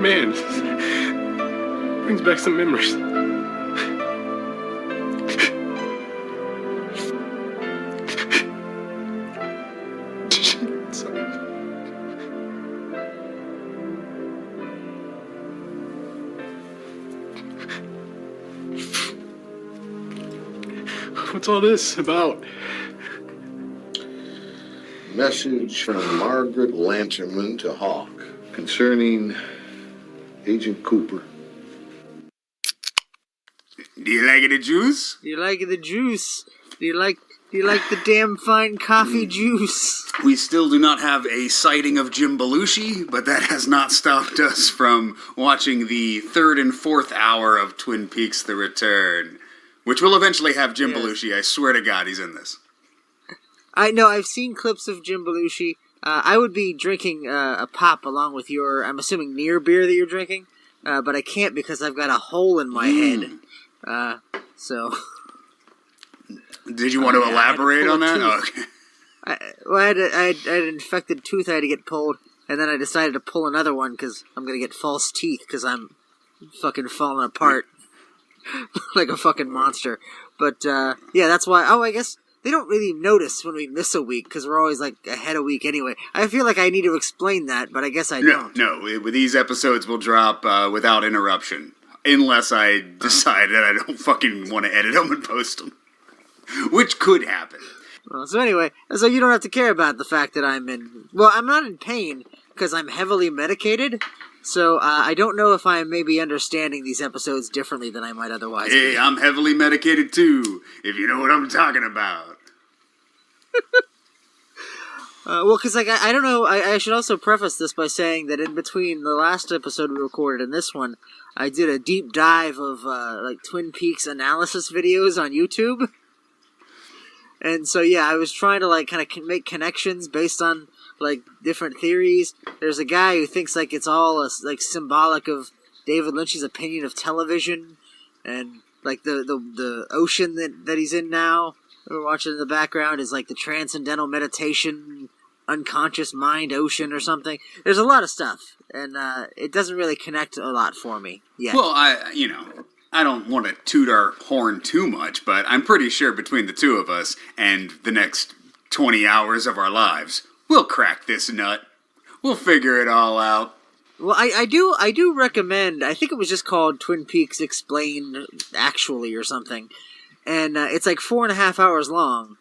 Man, brings back some memories. What's all this about? Message from Margaret Lanterman to Hawk concerning Agent Cooper. Do you like the juice? Do you like the juice? Do you like the damn fine coffee juice? We still do not have a sighting of Jim Belushi, but that has not stopped us from watching the third and fourth hour of Twin Peaks: The Return, which will eventually have Jim Belushi. I swear to God, he's in this. I know, I've seen clips of Jim Belushi. I would be drinking a pop along with your, I'm assuming, near beer that you're drinking, but I can't because I've got a hole in my head. So... Did you want to elaborate on that? Oh, okay. I had an infected tooth I had to get pulled, and then I decided to pull another one because I'm going to get false teeth because I'm fucking falling apart like a fucking monster. But, yeah, that's why... Oh, I guess they don't really notice when we miss a week because we're always, like, ahead a week anyway. I feel like I need to explain that, but I guess I don't. No, these episodes will drop without interruption. Unless I decide that I don't fucking want to edit them and post them. Which could happen. Well, so anyway, so you don't have to care about the fact that I'm in... Well, I'm not in pain because I'm heavily medicated. So I don't know if I'm maybe understanding these episodes differently than I might otherwise be. Hey, I'm heavily medicated too, if you know what I'm talking about. Well, because like, I don't know, I should also preface this by saying that in between the last episode we recorded and this one, I did a deep dive of like Twin Peaks analysis videos on YouTube. And so yeah, I was trying to like kind of make connections based on like different theories. There's a guy who thinks like it's all like symbolic of David Lynch's opinion of television, and like the ocean that he's in now, we're watching in the background, is like the transcendental meditation unconscious mind ocean or something. There's a lot of stuff, and it doesn't really connect a lot for me yet. Well, I don't want to toot our horn too much, but I'm pretty sure between the two of us and the next 20 hours of our lives, we'll crack this nut. We'll figure it all out. Well, I do recommend, I think it was just called Twin Peaks Explained Actually or something, and it's like 4.5 hours long,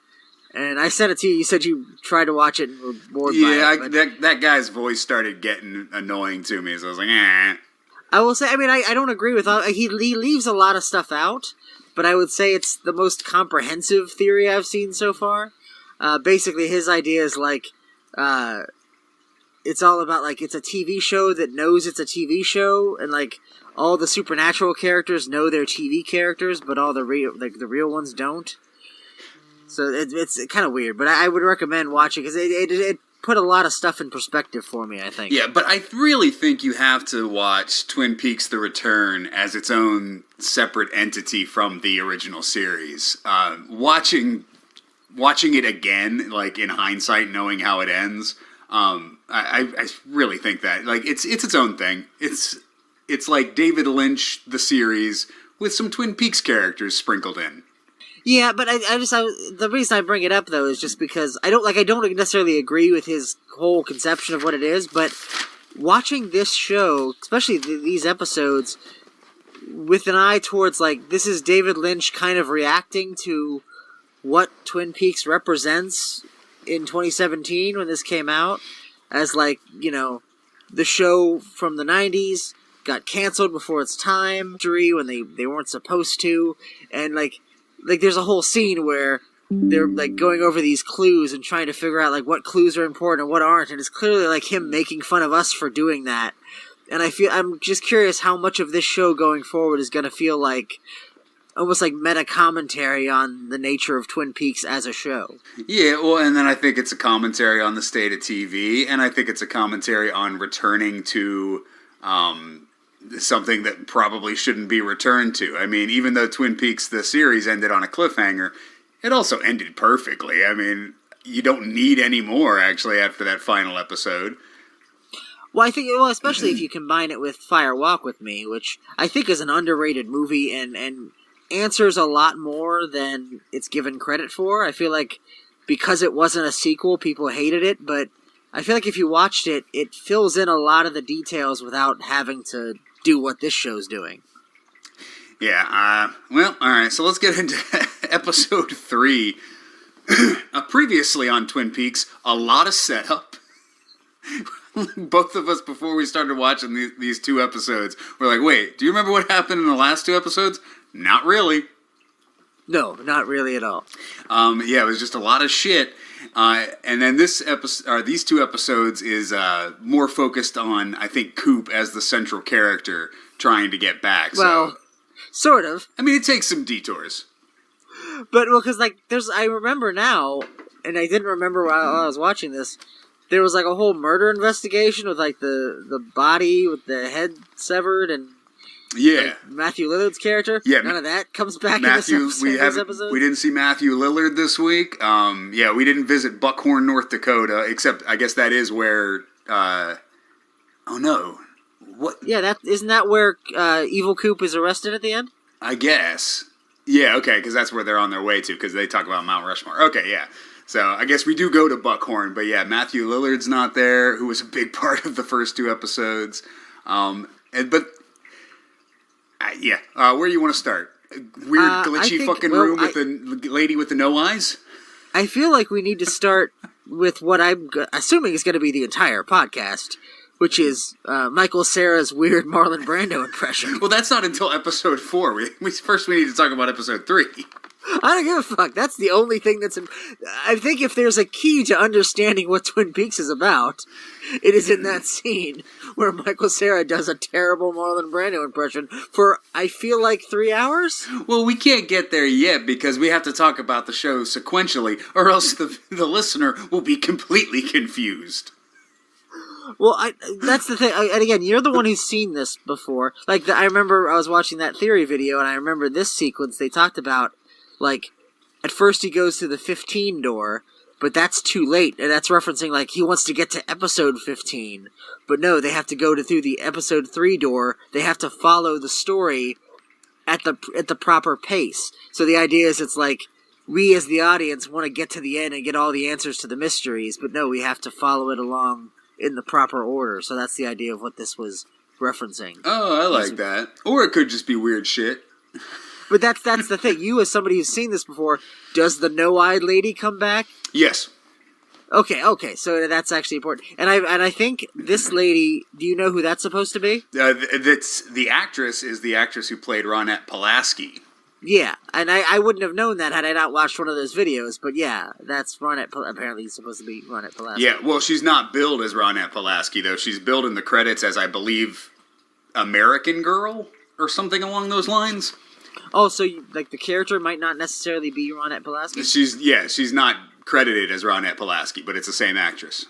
and I sent it to you. You said you tried to watch it and were bored by it. Yeah, that guy's voice started getting annoying to me, so I was like, eh. I will say, I mean, I don't agree with all... He leaves a lot of stuff out, but I would say it's the most comprehensive theory I've seen so far. Basically, his idea is, like, it's all about, like, it's a TV show that knows it's a TV show, and, like, all the supernatural characters know they're TV characters, but all the real ones don't. So it's kind of weird, but I would recommend watching, because it put a lot of stuff in perspective for me, I think. Yeah, but I really think you have to watch Twin Peaks: The Return as its own separate entity from the original series. Watching it again, like in hindsight, knowing how it ends, I really think that like it's its own thing. It's like David Lynch, the series, with some Twin Peaks characters sprinkled in. Yeah, but the reason I bring it up though is just because I don't necessarily agree with his whole conception of what it is, but watching this show, especially these episodes, with an eye towards like this is David Lynch kind of reacting to what Twin Peaks represents in 2017 when this came out, as like, you know, the show from the 90s got canceled before its time, when they weren't supposed to, and like there's a whole scene where they're like going over these clues and trying to figure out like what clues are important and what aren't, and it's clearly like him making fun of us for doing that. And I'm just curious how much of this show going forward is going to feel like almost like meta commentary on the nature of Twin Peaks as a show. Yeah, well, and then I think it's a commentary on the state of TV, and I think it's a commentary on returning to something that probably shouldn't be returned to. I mean, even though Twin Peaks, the series, ended on a cliffhanger, it also ended perfectly. I mean, you don't need any more, actually, after that final episode. Well, I think, especially if you combine it with Fire Walk with Me, which I think is an underrated movie and answers a lot more than it's given credit for. I feel like because it wasn't a sequel, people hated it, but I feel like if you watched it, it fills in a lot of the details without having to do what this show's doing. Yeah, well, alright, so let's get into episode 3. Previously on Twin Peaks, a lot of setup. Both of us, before we started watching these 2 episodes, were like, wait, do you remember what happened in the last 2 episodes? Not really. No, not really at all. Yeah, it was just a lot of shit. And then this episode, or these 2 episodes, is more focused on, I think, Coop as the central character trying to get back. Well, sort of. I mean, it takes some detours. But, because, I remember now, and I didn't remember while I was watching this, there was, a whole murder investigation with, the body with the head severed and yeah, Matthew Lillard's character. Yeah, none of that comes back Matthew, in this episode. We didn't see Matthew Lillard this week. Yeah, we didn't visit Buckhorn, North Dakota, except I guess that is where. Oh no, what? Yeah, isn't that where Evil Coop is arrested at the end? I guess. Yeah, okay, because that's where they're on their way to, because they talk about Mount Rushmore. Okay, yeah. So I guess we do go to Buckhorn, but yeah, Matthew Lillard's not there, who was a big part of the first 2 episodes. Where do you want to start? Weird, glitchy room with the lady with the no eyes? I feel like we need to start with what I'm assuming is going to be the entire podcast, which is Michael Cera's weird Marlon Brando impression. Well, that's not until episode 4. We need to talk about episode 3. I don't give a fuck. That's the only thing that's... I think if there's a key to understanding what Twin Peaks is about, it is in that scene where Michael Cera does a terrible Marlon Brando impression for, I feel like, 3 hours? Well, we can't get there yet because we have to talk about the show sequentially, or else the listener will be completely confused. Well, that's the thing. And again, you're the one who's seen this before. I remember I was watching that theory video, and I remember this sequence they talked about. At first he goes to the 15 door, but that's too late, and that's referencing, he wants to get to episode 15. But no, they have to go through the episode 3 door. They have to follow the story at the proper pace. So the idea is it's we as the audience want to get to the end and get all the answers to the mysteries, but no, we have to follow it along in the proper order. So that's the idea of what this was referencing. Oh, I like that. Or it could just be weird shit. But that's the thing. You, as somebody who's seen this before, does the no-eyed lady come back? Yes. Okay. So that's actually important. And I think this lady. Do you know who that's supposed to be? That's the actress who played Ronette Pulaski. Yeah, and I wouldn't have known that had I not watched one of those videos. But yeah, that's Ronette. Apparently, it's supposed to be Ronette Pulaski. Yeah. Well, she's not billed as Ronette Pulaski though. She's billed in the credits as, I believe, American Girl or something along those lines. Oh, so the character might not necessarily be Ronette Pulaski? She's not credited as Ronette Pulaski, but it's the same actress.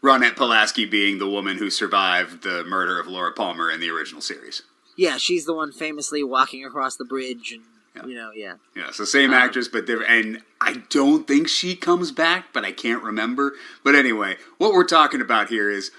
Ronette Pulaski being the woman who survived the murder of Laura Palmer in the original series. Yeah, she's the one famously walking across the bridge and, yeah. Yeah, so same actress, but different. And I don't think she comes back, but I can't remember. But anyway, what we're talking about here is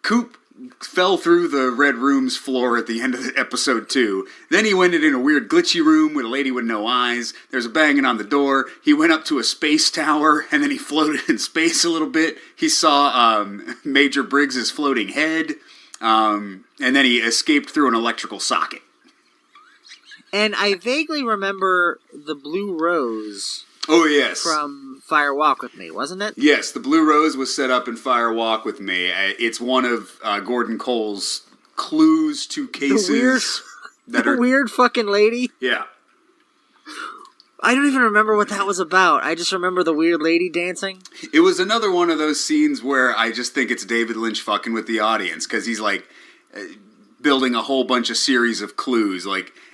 Coop fell through the Red Room's floor at the end of episode 2. Then he went in a weird glitchy room with a lady with no eyes. There's a banging on the door. He went up to a space tower, and then he floated in space a little bit. He saw Major Briggs's floating head, and then he escaped through an electrical socket. And I vaguely remember the Blue Rose. Oh, yes. From Fire Walk with Me, wasn't it? Yes, the Blue Rose was set up in Fire Walk with Me. It's one of Gordon Cole's clues to cases. The weird fucking lady? Yeah. I don't even remember what that was about. I just remember the weird lady dancing. It was another one of those scenes where I just think it's David Lynch fucking with the audience, because he's building a whole bunch of series of clues,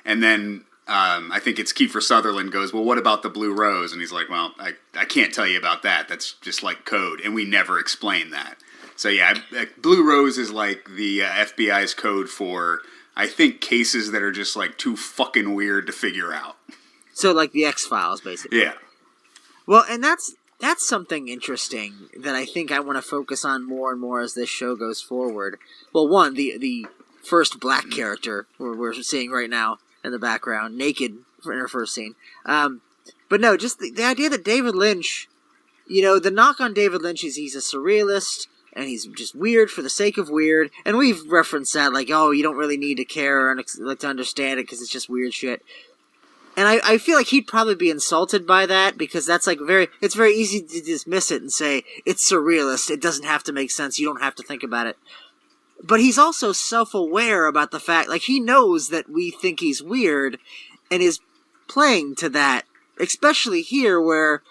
and then... I think it's Kiefer Sutherland goes, well, what about the Blue Rose? And he's like, well, I can't tell you about that. That's just code. And we never explain that. So yeah, Blue Rose is the FBI's code for, I think, cases that are just too fucking weird to figure out. So the X-Files, basically. Yeah. Well, and that's that's something interesting that I think I want to focus on more and more as this show goes forward. Well, one, the first black character we're seeing right now in the background, naked in her first scene. But no, just the idea that David Lynch, the knock on David Lynch is he's a surrealist, and he's just weird for the sake of weird. And we've referenced that, like, oh, you don't really need to care or to understand it because it's just weird shit. And I feel like he'd probably be insulted by that because that's it's very easy to dismiss it and say, it's surrealist, it doesn't have to make sense, you don't have to think about it. But he's also self-aware about the fact, like, he knows that we think he's weird and is playing to that, especially here where,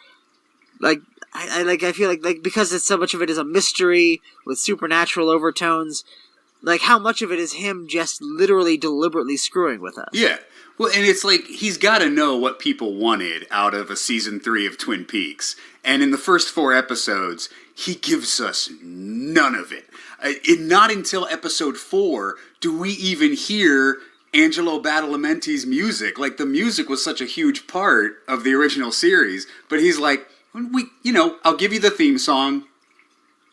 like, I feel like because it's so much of it is a mystery with supernatural overtones, like, how much of it is him just literally deliberately screwing with us? Yeah. Well, and it's like, he's got to know what people wanted out of a season 3 of Twin Peaks. And in the first 4 episodes, he gives us none of it. Not until episode 4 do we even hear Angelo Badalamenti's music. Like, the music was such a huge part of the original series. But he's like, I'll give you the theme song.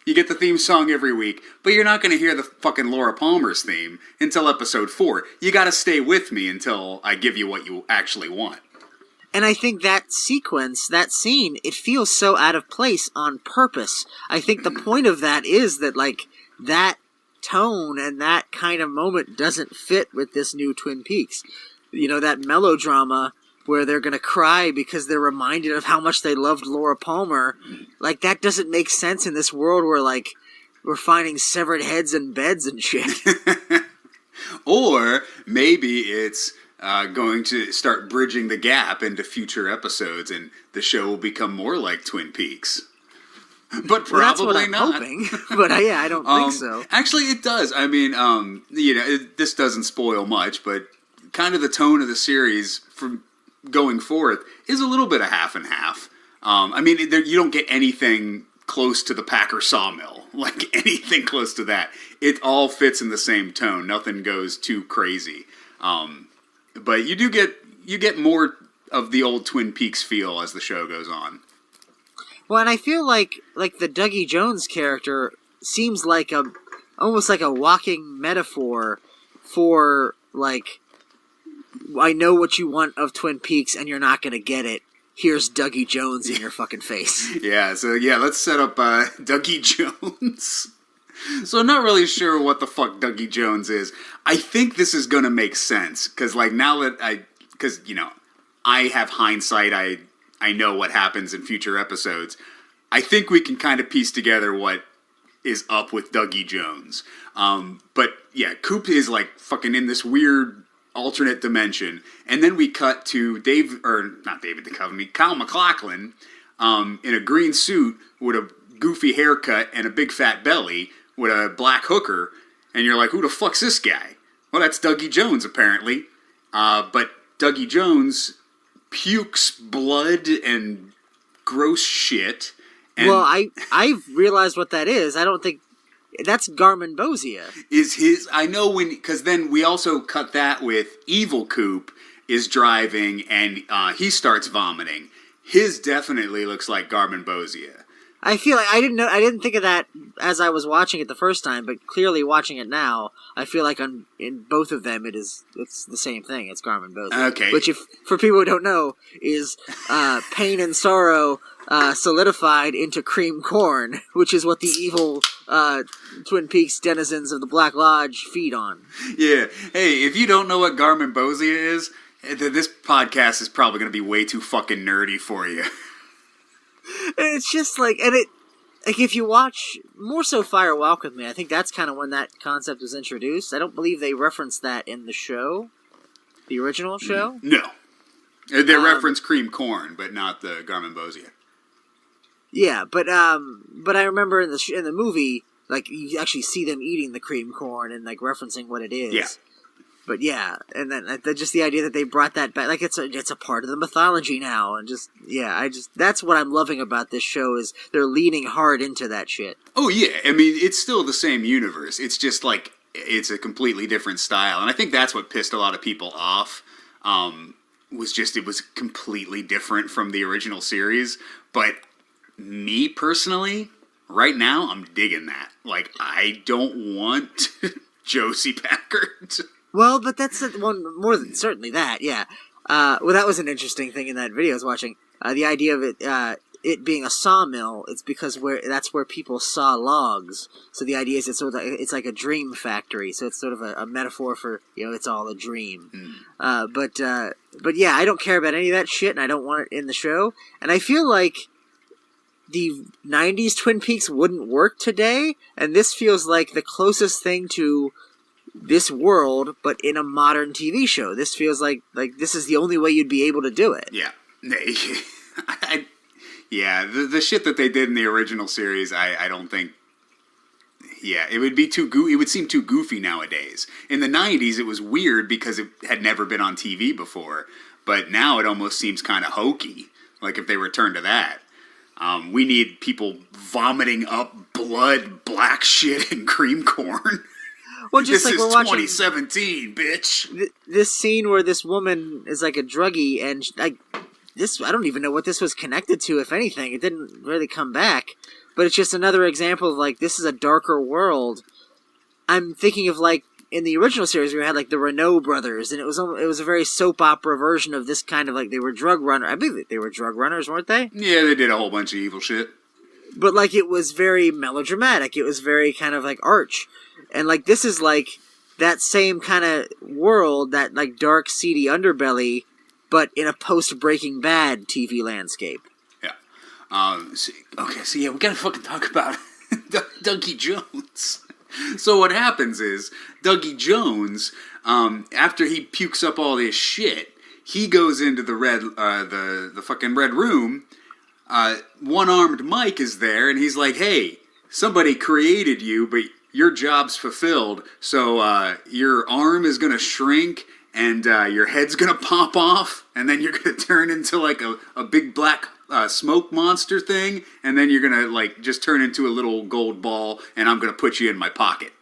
You get the theme song every week, but you're not going to hear the fucking Laura Palmer's theme until episode 4. You got to stay with me until I give you what you actually want. And I think that sequence, that scene, it feels so out of place on purpose. I think the point of that is that, like, that tone and that kind of moment doesn't fit with this new Twin Peaks. That melodrama where they're going to cry because they're reminded of how much they loved Laura Palmer. Like, that doesn't make sense in this world where, like, we're finding severed heads in beds and shit. Or maybe it's going to start bridging the gap into future episodes and the show will become more like Twin Peaks. But probably that's what I'm not. hoping. But I don't think so. Actually, it does. I mean, this doesn't spoil much, but kind of the tone of the series from going forth is a little bit of half and half. You don't get anything close to the Packer Sawmill, like anything close to that. It all fits in the same tone. Nothing goes too crazy. But you get more of the old Twin Peaks feel as the show goes on. Well, and I feel like the Dougie Jones character seems like almost like a walking metaphor for, like, I know what you want of Twin Peaks and you're not going to get it. Here's Dougie Jones in your fucking face. Yeah, so let's set up Dougie Jones. So I'm not really sure what the fuck Dougie Jones is. I think this is going to make sense, because, like, now that I have hindsight, I know what happens in future episodes. I think we can kind of piece together what is up with Dougie Jones. But yeah, Coop is like fucking in this weird alternate dimension, and then we cut to Kyle MacLachlan in a green suit with a goofy haircut and a big fat belly with a black hooker, and you're like, who the fuck's this guy? Well, that's Dougie Jones, apparently. But Dougie Jones pukes blood and gross shit. And well, I've realized what that is. I don't think that's Garmonbozia. I know because then we also cut that with Evil Coop is driving and he starts vomiting. His definitely looks like Garmonbozia. I feel like I didn't think of that as I was watching it the first time, but clearly watching it now, I feel like in both of them it's the same thing. It's Garmonbozia. Okay. Which, if for people who don't know, is pain and sorrow solidified into cream corn, which is what the evil Twin Peaks denizens of the Black Lodge feed on. Yeah. Hey, if you don't know what Garmonbozia is, this podcast is probably going to be way too fucking nerdy for you. It's just like, if you watch more so Fire Walk With Me, I think that's kind of when that concept was introduced. I don't believe they referenced that in the show, the original show. No, they reference cream corn, but not the Garmonbozia. Yeah, but I remember in the movie, like, you actually see them eating the cream corn and like referencing what it is. Yeah. But yeah, and then just the idea that they brought that back, like it's a part of the mythology now, and that's what I'm loving about this show is they're leaning hard into that shit. Oh yeah, I mean it's still the same universe. It's just like it's a completely different style, and I think that's what pissed a lot of people off. It was completely different from the original series. But me personally, right now, I'm digging that. Like, I don't want Josie Packard. Well, but that's one more than certainly that. Yeah. Well, that was an interesting thing in that video I was watching. The idea of it being a sawmill. It's because that's where people saw logs. So the idea is it's like a dream factory. So it's sort of a metaphor for it's all a dream. But yeah, I don't care about any of that shit, and I don't want it in the show. And I feel like the 90s Twin Peaks wouldn't work today, and this feels like the closest thing to this world, but in a modern TV show. This feels like this is the only way you'd be able to do it. Yeah. The shit that they did in the original series, I don't think... Yeah, it would be it would seem too goofy nowadays. In the 90s, it was weird because it had never been on TV before, but now it almost seems kind of hokey, like if they return to that. We need people vomiting up blood, black shit, and cream corn. Well, just this like is we're watching 2017, bitch. This scene where this woman is like a druggie, and I don't even know what this was connected to, if anything. It didn't really come back. But it's just another example of, like, this is a darker world. I'm thinking of, like, in the original series, we had, like, the Renault brothers, and it was a very soap opera version of this kind of, like, they were drug runners. I believe they were drug runners, weren't they? Yeah, they did a whole bunch of evil shit. But, like, it was very melodramatic. It was very kind of, like, arch. And, like, this is, like, that same kind of world, that, like, dark, seedy underbelly, but in a post-Breaking Bad TV landscape. Yeah. So we gotta fucking talk about Dougie Jones. So what happens is, Dougie Jones, after he pukes up all this shit, he goes into the fucking red room. One-armed Mike is there, and he's like, hey, somebody created you, but your job's fulfilled, so your arm is gonna shrink, and your head's gonna pop off, and then you're gonna turn into like a big black smoke monster thing, and then you're gonna like just turn into a little gold ball, and I'm gonna put you in my pocket.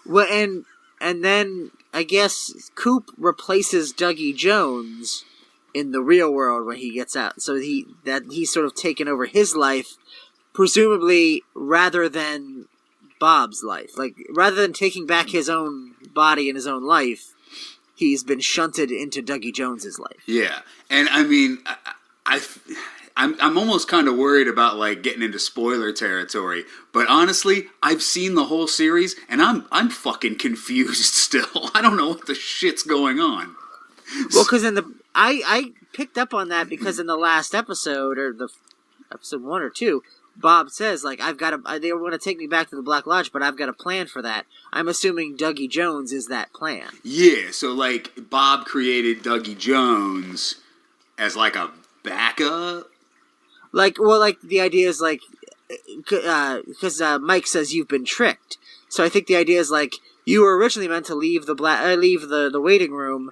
Well, and then I guess Coop replaces Dougie Jones in the real world when he gets out. So he's sort of taken over his life, presumably rather than Bob's life. Like, rather than taking back his own body and his own life, he's been shunted into Dougie Jones's life. Yeah, and I mean, I'm almost kind of worried about like getting into spoiler territory, but honestly, I've seen the whole series, and I'm fucking confused still. I don't know what the shit's going on. Well, because I picked up on that because in the last episode, or the episode 1 or 2, Bob says, like, they want to take me back to the Black Lodge, but I've got a plan for that. I'm assuming Dougie Jones is that plan. Yeah, so, like, Bob created Dougie Jones as, like, a backup? Like, the idea is, like, because Mike says you've been tricked. So I think the idea is, like, you were originally meant to leave the waiting room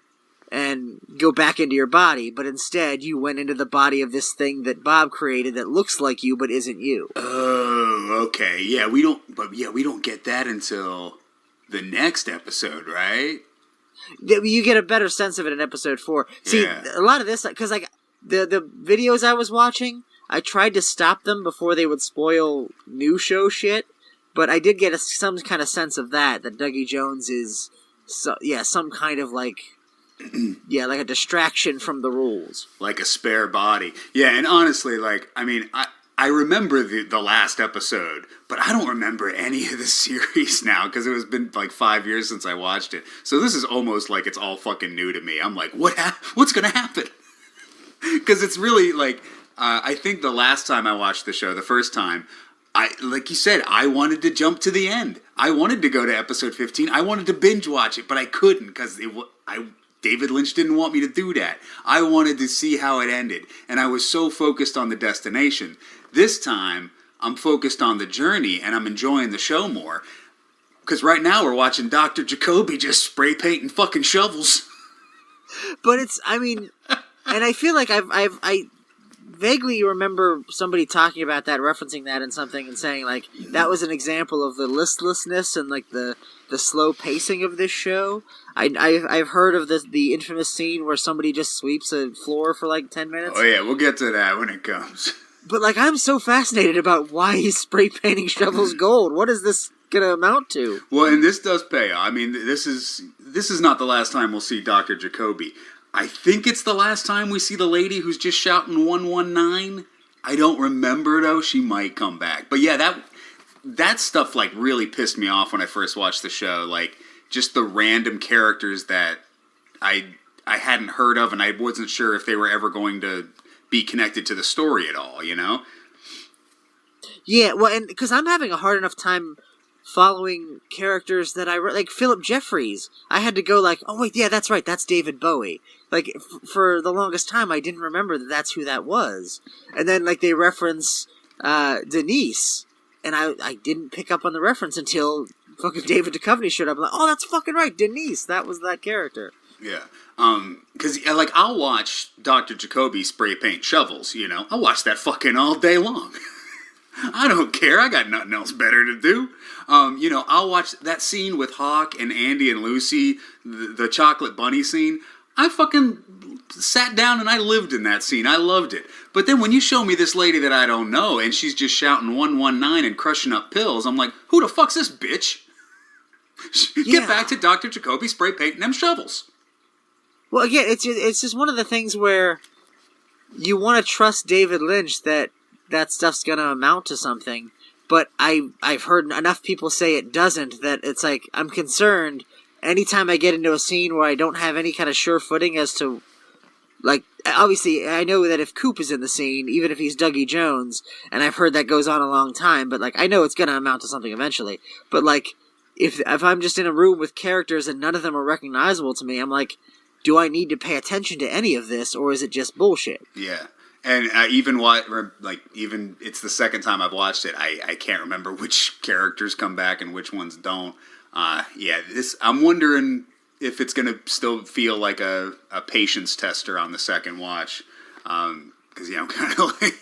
and go back into your body, but instead you went into the body of this thing that Bob created that looks like you but isn't you. Oh, okay. Yeah, we don't get that until the next episode, right? You get a better sense of it in episode 4. See, a lot of this, because like the videos I was watching, I tried to stop them before they would spoil new show shit, but I did get some kind of sense of that Dougie Jones is, some kind of like, like a distraction from the rules. Like a spare body. Yeah, and honestly, like, I mean, I remember the last episode, but I don't remember any of the series now, because it has been like 5 years since I watched it. So this is almost like it's all fucking new to me. I'm like, what's gonna happen? Because it's really, like, I think the last time I watched the show, the first time, like you said, I wanted to jump to the end. I wanted to go to episode 15. I wanted to binge watch it, but I couldn't, because David Lynch didn't want me to do that. I wanted to see how it ended, and I was so focused on the destination. This time, I'm focused on the journey, and I'm enjoying the show more. Because right now, we're watching Dr. Jacoby just spray painting fucking shovels. But it's, I mean, and I feel like I vaguely remember somebody talking about that, referencing that in something, and saying, like, that was an example of the listlessness and, like, the slow pacing of this show. I've heard of the infamous scene where somebody just sweeps a floor for, like, 10 minutes. Oh, yeah, we'll get to that when it comes. But, like, I'm so fascinated about why he's spray painting shovels gold. What is this going to amount to? Well, and this does pay off. I mean, this is not the last time we'll see Dr. Jacoby. I think it's the last time we see the lady who's just shouting 119. I don't remember, though. She might come back. But yeah, that stuff, like, really pissed me off when I first watched the show. Like, just the random characters that I hadn't heard of, and I wasn't sure if they were ever going to be connected to the story at all, you know? Yeah, well, and because I'm having a hard enough time following characters that like Philip Jeffries. I had to go like, oh wait, yeah, that's right, that's David Bowie. Like, for the longest time, I didn't remember that that's who that was. And then, like, they reference Denise, and I didn't pick up on the reference until fucking David Duchovny showed up. I'm like, oh, that's fucking right, Denise, that was that character. Yeah. Because, like, I'll watch Dr. Jacoby spray paint shovels, you know? I'll watch that fucking all day long. I don't care. I got nothing else better to do. You know, I'll watch that scene with Hawk and Andy and Lucy, the chocolate bunny scene. I fucking sat down and I lived in that scene. I loved it. But then when you show me this lady that I don't know and she's just shouting 119 and crushing up pills, I'm like, who the fuck's this bitch? Get back to Dr. Jacoby spray painting them shovels. Well, again, it's just one of the things where you want to trust David Lynch that stuff's going to amount to something, but I've heard enough people say it doesn't, that it's like, I'm concerned anytime I get into a scene where I don't have any kind of sure footing as to, like, obviously, I know that if Coop is in the scene, even if he's Dougie Jones, and I've heard that goes on a long time, but, like, I know it's going to amount to something eventually, but, like, if I'm just in a room with characters and none of them are recognizable to me, I'm like, do I need to pay attention to any of this, or is it just bullshit? Yeah. And even it's the second time I've watched it, I can't remember which characters come back and which ones don't. I'm wondering if it's going to still feel like a patience tester on the second watch. Because, I'm kind of like...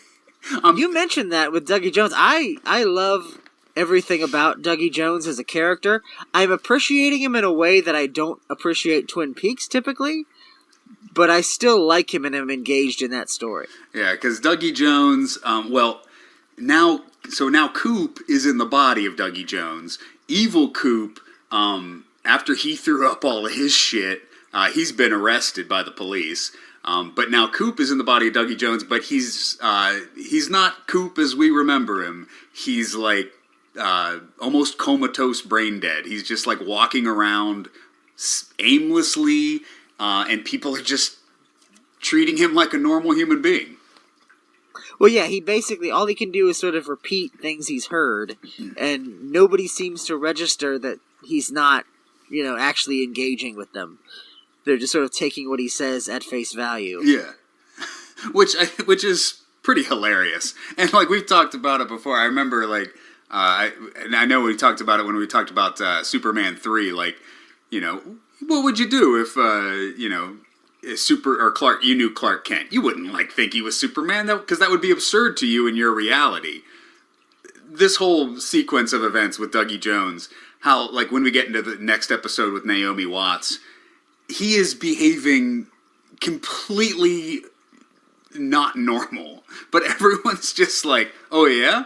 You mentioned that with Dougie Jones. I love everything about Dougie Jones as a character. I'm appreciating him in a way that I don't appreciate Twin Peaks typically, but I still like him and am engaged in that story. Yeah, because Dougie Jones, now Coop is in the body of Dougie Jones. Evil Coop, after he threw up all of his shit, he's been arrested by the police. But now Coop is in the body of Dougie Jones, but he's not Coop as we remember him. He's like almost comatose, brain dead. He's just like walking around aimlessly, and people are just treating him like a normal human being. Well, yeah, he basically, all he can do is sort of repeat things he's heard, and nobody seems to register that he's not, actually engaging with them. They're just sort of taking what he says at face value. Yeah. Which is pretty hilarious. And, like, we've talked about it before. I remember, like, and I know we talked about it when we talked about Superman 3, like, what would you do if, you knew Clark Kent? You wouldn't, like, think he was Superman, though, because that would be absurd to you in your reality. This whole sequence of events with Dougie Jones, how, like, when we get into the next episode with Naomi Watts, he is behaving completely not normal, but everyone's just like, oh yeah?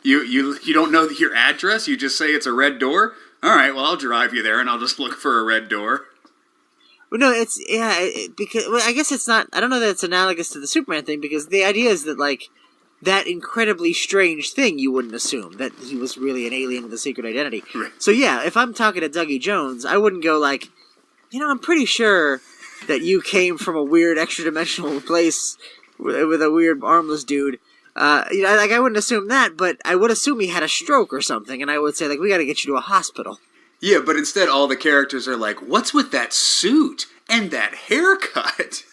You don't know your address? You just say it's a red door? Alright, well, I'll drive you there and I'll just look for a red door. Well, no, because I guess it's not, I don't know that it's analogous to the Superman thing, because the idea is that, like, that incredibly strange thing you wouldn't assume, that he was really an alien with a secret identity. Right. So yeah, if I'm talking to Dougie Jones, I wouldn't go like, I'm pretty sure that you came from a weird extra-dimensional place with a weird armless dude. I wouldn't assume that, but I would assume he had a stroke or something, and I would say, like, we gotta get you to a hospital. Yeah, but instead all the characters are like, what's with that suit and that haircut?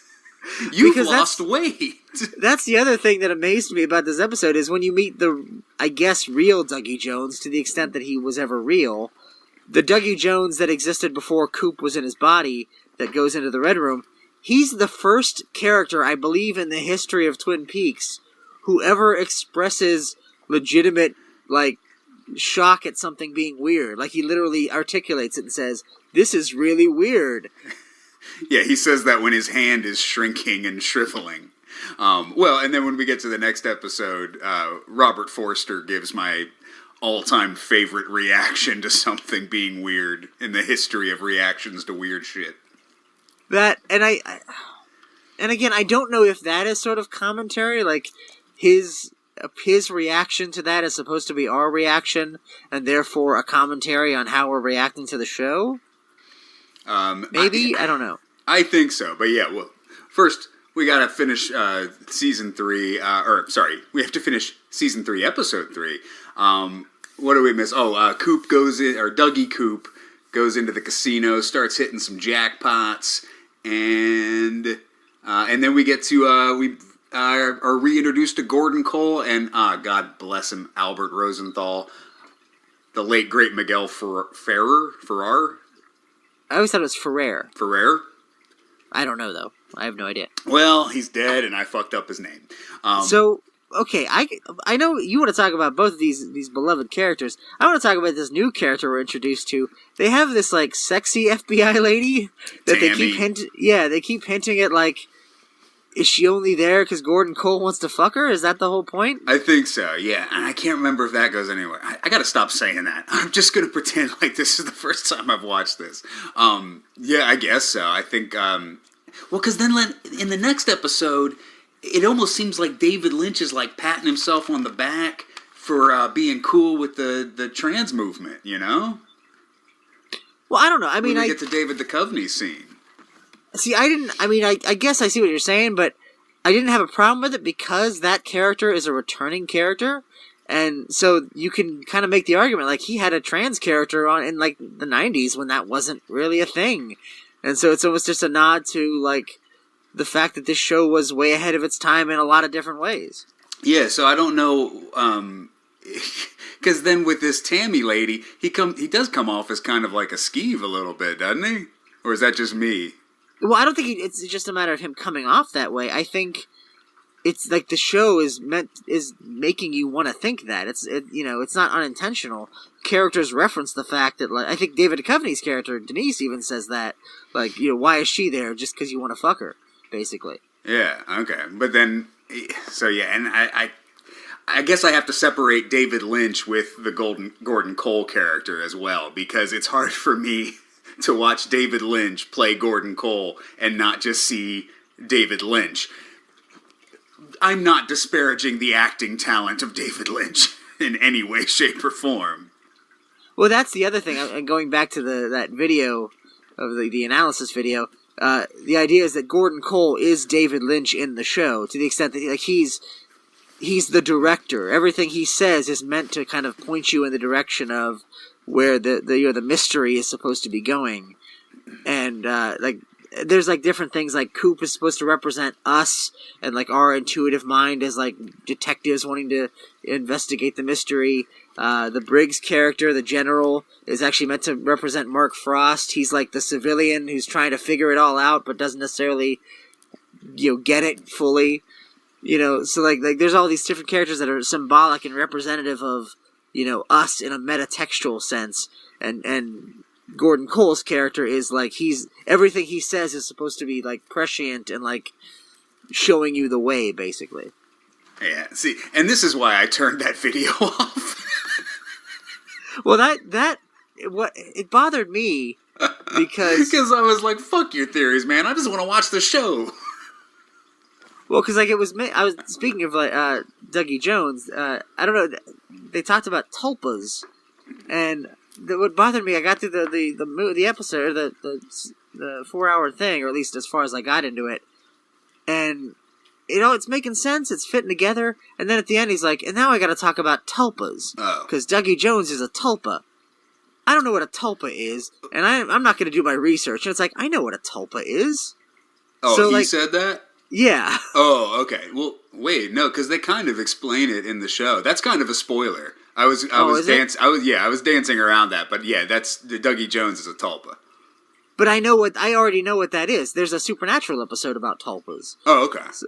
You've lost weight. That's the other thing that amazed me about this episode, is when you meet the, I guess, real Dougie Jones, to the extent that he was ever real, the Dougie Jones that existed before Coop was in his body, that goes into the Red Room, he's the first character, I believe, in the history of Twin Peaks who ever expresses legitimate, like, shock at something being weird. Like, he literally articulates it and says, this is really weird. Yeah, he says that when his hand is shrinking and shriveling. Well, and then when we get to the next episode, Robert Forster gives my all-time favorite reaction to something being weird in the history of reactions to weird shit. That, and and again, I don't know if that is sort of commentary, like his reaction to that is supposed to be our reaction, and therefore a commentary on how we're reacting to the show. Maybe I don't know. I think so, but yeah. Well, first we gotta finish season 3. We have to finish season 3, episode 3. What do we miss? Coop goes in, or Dougie Coop goes into the casino, starts hitting some jackpots, and then we get to we are reintroduced to Gordon Cole and God bless him, Albert Rosenthal, the late great Miguel Ferrer. I always thought it was Ferrer. Ferrer? I don't know, though. I have no idea. Well, he's dead, and I fucked up his name. Okay, I know you want to talk about both of these beloved characters. I want to talk about this new character we're introduced to. They have this, like, sexy FBI lady that Tammy. they keep hinting at, like, is she only there because Gordon Cole wants to fuck her? Is that the whole point? I think so, yeah. And I can't remember if that goes anywhere. I gotta stop saying that. I'm just gonna pretend like this is the first time I've watched this. Yeah, I guess so. I think, well, because then in the next episode, it almost seems like David Lynch is like patting himself on the back for being cool with the trans movement, you know? Well, I don't know. I mean, when we get to David Duchovny's scene. See, I guess I see what you're saying, but I didn't have a problem with it because that character is a returning character, and so you can kind of make the argument, like, he had a trans character on in, like, the 90s when that wasn't really a thing. And so it's almost just a nod to, like, the fact that this show was way ahead of its time in a lot of different ways. Yeah, so I don't know, because then with this Tammy lady, he does come off as kind of like a skeeve a little bit, doesn't he? Or is that just me? Well, I don't think it's just a matter of him coming off that way. I think it's like the show is making you want to think that. It's not unintentional. Characters reference the fact that, like, I think David Duchovny's character, Denise, even says that, like, why is she there? Just because you want to fuck her, basically. Yeah, okay. But then, so yeah, and I guess I have to separate David Lynch with the Gordon Cole character as well, because it's hard for me to watch David Lynch play Gordon Cole and not just see David Lynch. I'm not disparaging the acting talent of David Lynch in any way, shape, or form. Well, that's the other thing. And going back to that video of the analysis video, the idea is that Gordon Cole is David Lynch in the show, to the extent that he's the director. Everything he says is meant to kind of point you in the direction of where the mystery is supposed to be going. And like there's like different things, like Coop is supposed to represent us and like our intuitive mind as like detectives wanting to investigate the mystery. The Briggs character, the general, is actually meant to represent Mark Frost. He's like the civilian who's trying to figure it all out but doesn't necessarily get it fully. So like there's all these different characters that are symbolic and representative of us in a metatextual sense, and Gordon Cole's character is like everything he says is supposed to be like prescient and like showing you the way, basically. Yeah, see, and this is why I turned that video off. Well, it bothered me because I was like, fuck your theories, man. I just want to watch the show. Well, because like I was speaking of like Dougie Jones. I don't know. They talked about tulpas, and what bothered me, I got through the episode, or the 4-hour thing, or at least as far as I got into it, and it's making sense. It's fitting together, and then at the end he's like, and now I got to talk about tulpas because Dougie Jones is a tulpa. I don't know what a tulpa is, and I'm not going to do my research. And it's like, I know what a tulpa is. Oh, so, he said that? Yeah. Oh, okay. Well, wait, no, because they kind of explain it in the show. That's kind of a spoiler. I was dancing around that, but yeah, that's Dougie Jones is a tulpa. But I already know what that is. There's a Supernatural episode about tulpas. Oh, okay. So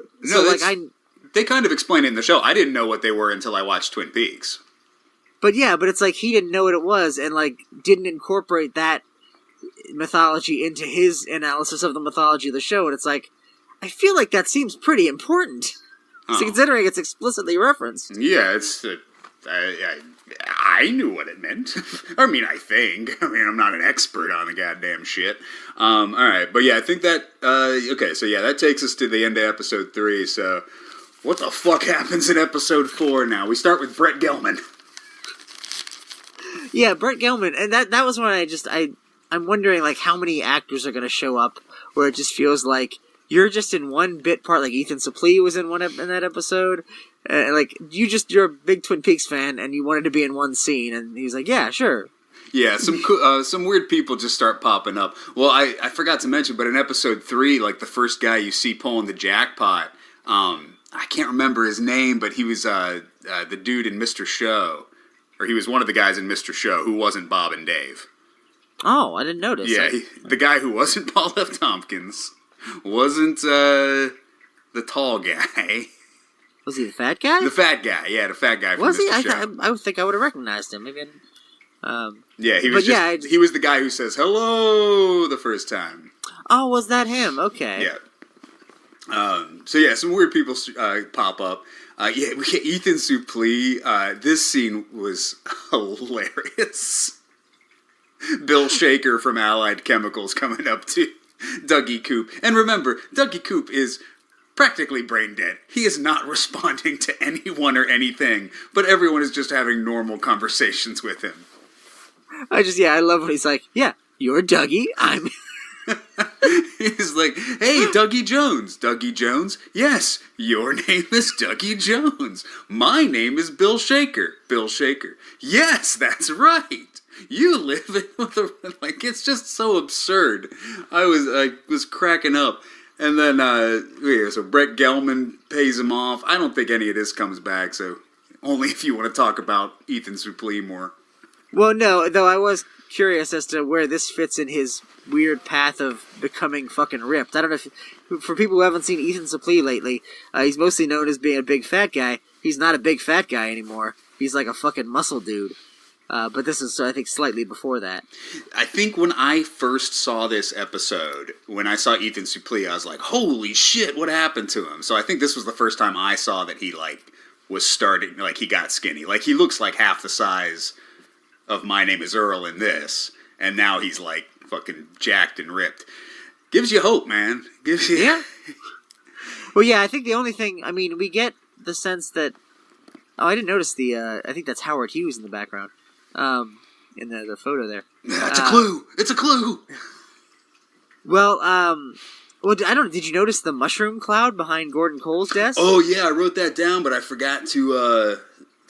they kind of explain it in the show. I didn't know what they were until I watched Twin Peaks. But yeah, it's like he didn't know what it was and like didn't incorporate that mythology into his analysis of the mythology of the show, and it's like, I feel like that seems pretty important, considering it's explicitly referenced. Yeah, it's... I knew what it meant. I mean, I think. I mean, I'm not an expert on the goddamn shit. All right, but yeah, I think that... okay, so yeah, that takes us to the end of episode 3, so... What the fuck happens in episode 4 now? We start with Brett Gelman. Yeah, Brett Gelman, and that was when I'm wondering, like, how many actors are going to show up, where it just feels like you're just in one bit part, like Ethan Suplee was in in that episode, like, you're a big Twin Peaks fan, and you wanted to be in one scene, and he's like, yeah, sure. Yeah, some weird people just start popping up. Well, I forgot to mention, but in episode 3, like, the first guy you see pulling the jackpot, I can't remember his name, but he was the dude in Mr. Show. Or he was one of the guys in Mr. Show who wasn't Bob and Dave. Oh, I didn't notice. Yeah, the guy who wasn't Paul F. Tompkins wasn't the tall guy. Was he the fat guy? The fat guy, yeah, the fat guy from was Mr. he? Show. I would think I would have recognized him. Maybe. Yeah, he was. He was the guy who says hello the first time. Oh, was that him? Okay. Yeah. So yeah, some weird people pop up. Yeah, we get Ethan Suplee. This scene was hilarious. Bill Shaker from Allied Chemicals coming up to Dougie Coop. And remember, Dougie Coop is practically brain dead. He is not responding to anyone or anything, but everyone is just having normal conversations with him. I love when he's like, yeah, you're Dougie, I'm... He's like, hey, Dougie Jones. Dougie Jones? Yes, your name is Dougie Jones. My name is Bill Shaker. Bill Shaker. Yes, that's right. You live in like, it's just so absurd. I was cracking up. And then, so Brett Gelman pays him off. I don't think any of this comes back, so only if you want to talk about Ethan Suplee more. Well, no, though I was curious as to where this fits in his weird path of becoming fucking ripped. I don't know if, for people who haven't seen Ethan Suplee lately, he's mostly known as being a big fat guy. He's not a big fat guy anymore. He's like a fucking muscle dude. But this is, I think, slightly before that. I think when I first saw this episode, when I saw Ethan Suplee, I was like, holy shit, what happened to him? So I think this was the first time I saw that he, like, was starting, like, he got skinny. Like, he looks like half the size of My Name is Earl in this, and now he's, like, fucking jacked and ripped. Gives you hope, man. Gives you... Yeah. Well, yeah, I think the only thing, I mean, we get the sense that... Oh, I didn't notice the, I think that's Howard Hughes in the background. In the photo there. It's a clue! It's a clue! Well, I don't... Did you notice the mushroom cloud behind Gordon Cole's desk? Oh, yeah, I wrote that down, but I forgot to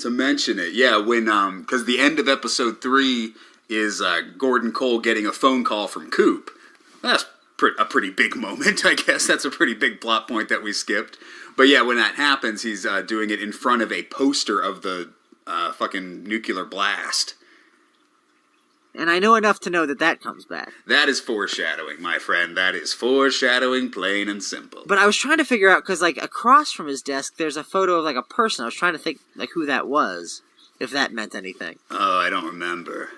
mention it. Yeah, when, because the end of episode 3 is, Gordon Cole getting a phone call from Coop. That's a pretty big moment, I guess. That's a pretty big plot point that we skipped. But yeah, when that happens, he's, doing it in front of a poster of the, fucking nuclear blast. And I know enough to know that comes back. That is foreshadowing, my friend. That is foreshadowing, plain and simple. But I was trying to figure out, because, like, across from his desk, there's a photo of, like, a person. I was trying to think, like, who that was, if that meant anything. Oh, I don't remember.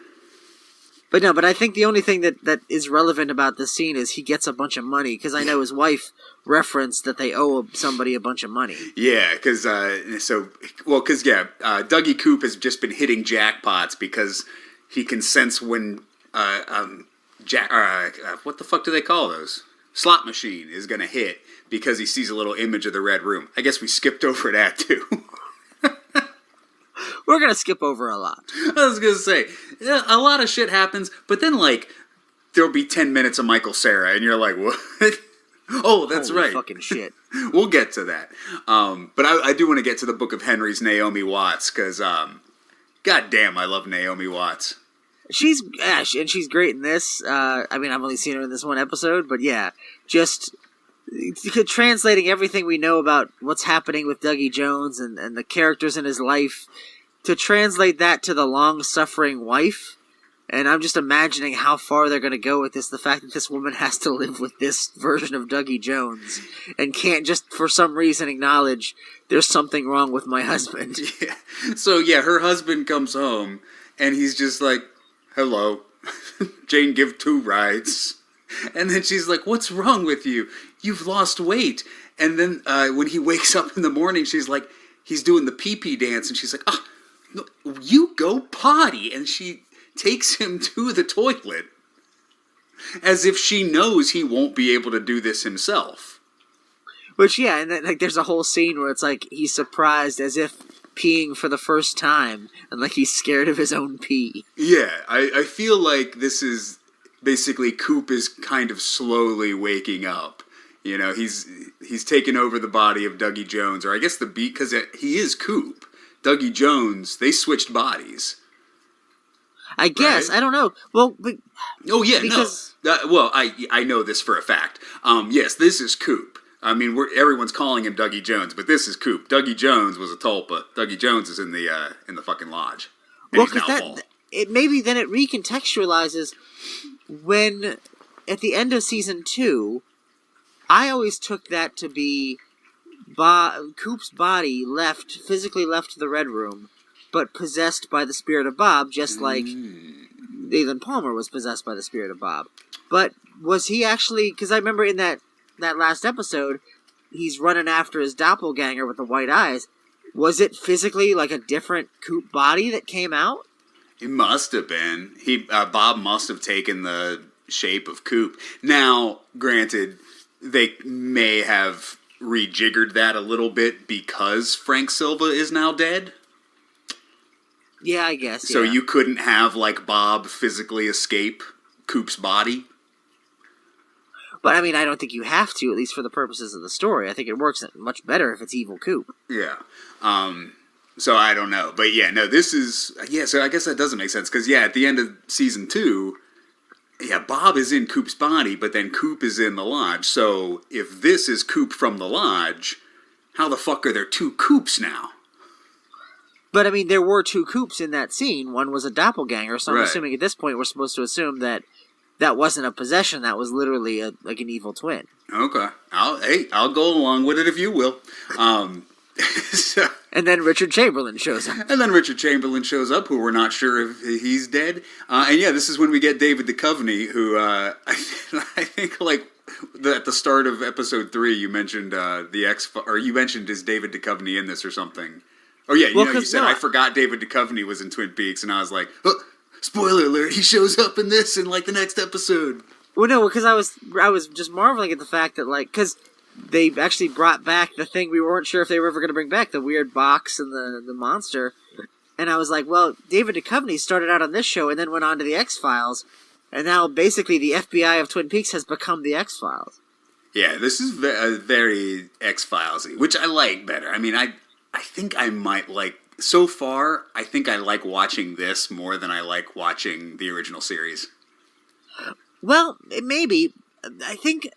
But no, but I think the only thing that is relevant about this scene is he gets a bunch of money, because I know his wife referenced that they owe somebody a bunch of money. Yeah, because, Dougie Coop has just been hitting jackpots because he can sense when, what the fuck do they call those? Slot machine is going to hit because he sees a little image of the Red Room. I guess we skipped over that, too. We're going to skip over a lot. I was going to say, yeah, a lot of shit happens, but then, like, there'll be 10 minutes of Michael Cera, and you're like, what? Oh, that's Holy right. Fucking shit. We'll get to that. But I do want to get to the Book of Henry's Naomi Watts, because, goddamn, I love Naomi Watts. She's great in this. I mean, I've only seen her in this one episode, but yeah, just translating everything we know about what's happening with Dougie Jones and the characters in his life, to translate that to the long-suffering wife. And I'm just imagining how far they're going to go with this. The fact that this woman has to live with this version of Dougie Jones and can't just, for some reason, acknowledge there's something wrong with my husband. Yeah. So, yeah, her husband comes home, and he's just like, hello, Jane, give 2 rides. And then she's like, "What's wrong with you? You've lost weight." And then when he wakes up in the morning, she's like, he's doing the pee-pee dance, and she's like, "Oh, no, you go potty." And she takes him to the toilet as if she knows he won't be able to do this himself. Which, yeah, and then, like, there's a whole scene where it's like he's surprised as if peeing for the first time, and like he's scared of his own pee. Yeah, I feel like this is basically Coop is kind of slowly waking up. You know, he's taken over the body of Dougie Jones, or I guess the beat, because he is Coop. Dougie Jones, they switched bodies. I guess, right? I don't know. Well, but, oh yeah, because... no. Well, I know this for a fact. Yes, this is Coop. I mean, everyone's calling him Dougie Jones, but this is Coop. Dougie Jones was a tulpa. Dougie Jones is in the fucking lodge. And well, because maybe then it recontextualizes when at the end of season 2, I always took that to be Coop's body physically left the Red Room, but possessed by the spirit of Bob, just like Leland Palmer was possessed by the spirit of Bob. But was he actually? Because I remember in that last episode, he's running after his doppelganger with the white eyes. Was it physically like a different Coop body that came out? It must have been. Bob must have taken the shape of Coop. Now, granted, they may have rejiggered that a little bit because Frank Silva is now dead. Yeah, I guess. So yeah. you couldn't have, like, Bob physically escape Coop's body? But, I mean, I don't think you have to, at least for the purposes of the story. I think it works much better if it's evil Coop. Yeah. So I don't know. But, yeah, no, this is... Yeah, so I guess that doesn't make sense. Because, yeah, at the end of season 2, yeah, Bob is in Coop's body, but then Coop is in the lodge. So if this is Coop from the lodge, how the fuck are there 2 Coops now? But, I mean, there were 2 Coops in that scene. One was a doppelganger, so I'm Right. assuming at this point we're supposed to assume that that wasn't a possession, that was literally like an evil twin. Okay. I'll go along with it if you will. So, And then Richard Chamberlain shows up. and then Richard Chamberlain shows up, who we're not sure if he's dead. And yeah, this is when we get David Duchovny, who I think like at the start of episode 3, you mentioned you mentioned is David Duchovny in this or something. Oh yeah, you said I forgot David Duchovny was in Twin Peaks, and I was like, oh, spoiler alert, he shows up in this in like the next episode. Well, no, because I was just marveling at the fact that, like, because they actually brought back the thing we weren't sure if they were ever going to bring back, the weird box and the monster. And I was like, well, David Duchovny started out on this show and then went on to the X-Files, and now basically the FBI of Twin Peaks has become the X-Files. Yeah, this is very X-Files-y, which I like better. I mean, I think I might like... So far, I think I like watching this more than I like watching the original series. Well, maybe. I think...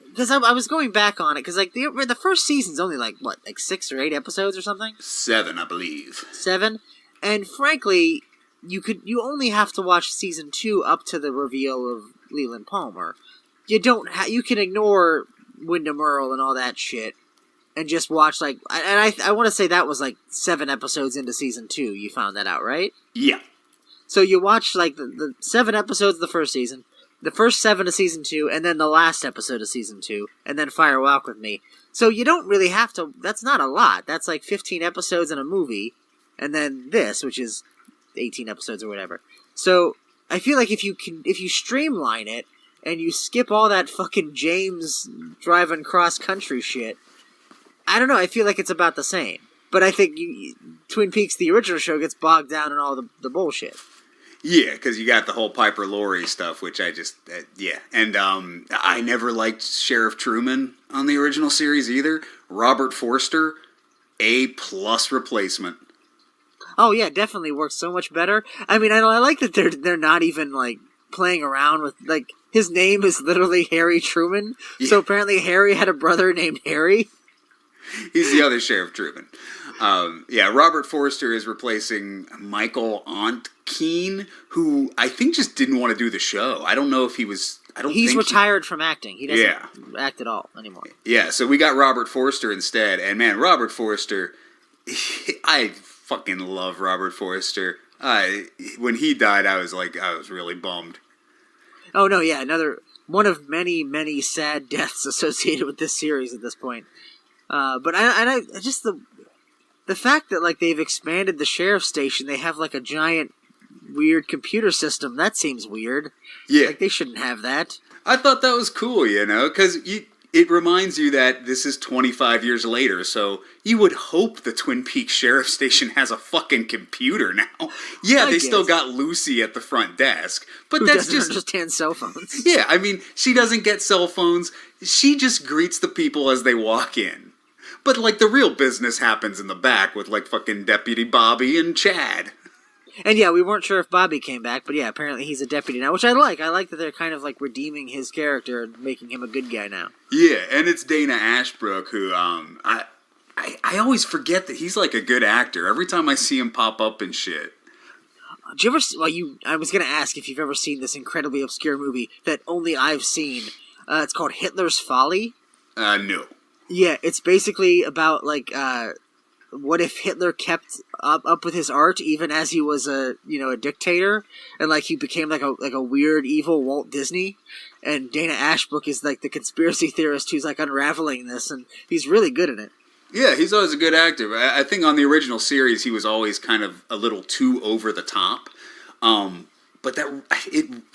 Because I was going back on it, because like the first season's only like, what, like 6 or 8 episodes or something? 7, I believe. 7? And frankly, you only have to watch season 2 up to the reveal of Leland Palmer. You can ignore Wyndham Earl and all that shit, and just watch, like, and I want to say that was, like, 7 episodes into Season 2, you found that out, right? Yeah. So you watch, like, the 7 episodes of the first season, the first 7 of Season 2, and then the last episode of Season 2, and then Fire Walk With Me. So you don't really have to, that's not a lot. That's, like, 15 episodes in a movie, and then this, which is 18 episodes or whatever. So I feel like if you streamline it, and you skip all that fucking James driving cross-country shit, I don't know, I feel like it's about the same. But I think Twin Peaks, the original show, gets bogged down in all the bullshit. Yeah, because you got the whole Piper Laurie stuff, which I just, yeah. And I never liked Sheriff Truman on the original series either. Robert Forster, A+ replacement. Oh yeah, definitely works so much better. I mean, I like that they're not even, like, playing around with, like, his name is literally Harry Truman. Yeah. So apparently Harry had a brother named Harry. He's the other Sheriff Truman. Yeah, Robert Forster is replacing Michael Ontkeen, who I think just didn't want to do the show. I don't know if he was... He's retired from acting. He doesn't act at all anymore. Yeah, so we got Robert Forster instead. And man, Robert Forster... I fucking love Robert Forster. When he died, I was really bummed. Oh no, yeah, another one of many, many sad deaths associated with this series at this point. But I just the fact that like they've expanded the sheriff's station, they have like a giant weird computer system. That seems weird. Yeah, like they shouldn't have that. I thought that was cool, because it reminds you that this is 25 years later, so you would hope the Twin Peaks Sheriff Station has a fucking computer now. Yeah, they still got Lucy at the front desk, but Who that's doesn't understand cell phones. Yeah, I mean, she doesn't get cell phones. She just greets the people as they walk in. But, like, the real business happens in the back with, like, fucking Deputy Bobby and Chad. And yeah, we weren't sure if Bobby came back, but yeah, apparently he's a deputy now, which I like. I like that they're kind of like redeeming his character and making him a good guy now. Yeah, and it's Dana Ashbrook who, I always forget that he's like a good actor. Every time I see him pop up and shit. Did you ever? I was gonna ask if you've ever seen this incredibly obscure movie that only I've seen. It's called Hitler's Folly. No. Yeah, it's basically about like what if Hitler kept up with his art even as he was a dictator, and like he became like a weird evil Walt Disney, and Dana Ashbrook is like the conspiracy theorist who's like unraveling this, and he's really good in it. Yeah, he's always a good actor. I think on the original series he was always kind of a little too over the top. But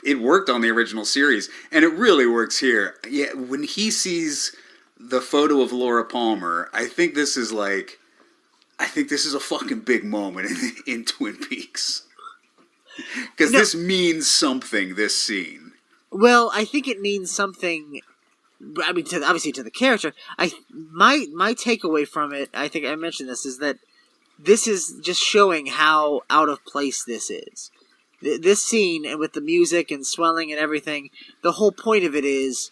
it worked on the original series, and it really works here. Yeah, when he sees the photo of Laura Palmer, I think this is a fucking big moment in Twin Peaks. Because this means something, this scene. Well, I think it means something. I mean, obviously to the character. My takeaway from it, I think I mentioned this, is that this is just showing how out of place this is. This scene, and with the music and swelling and everything, the whole point of it is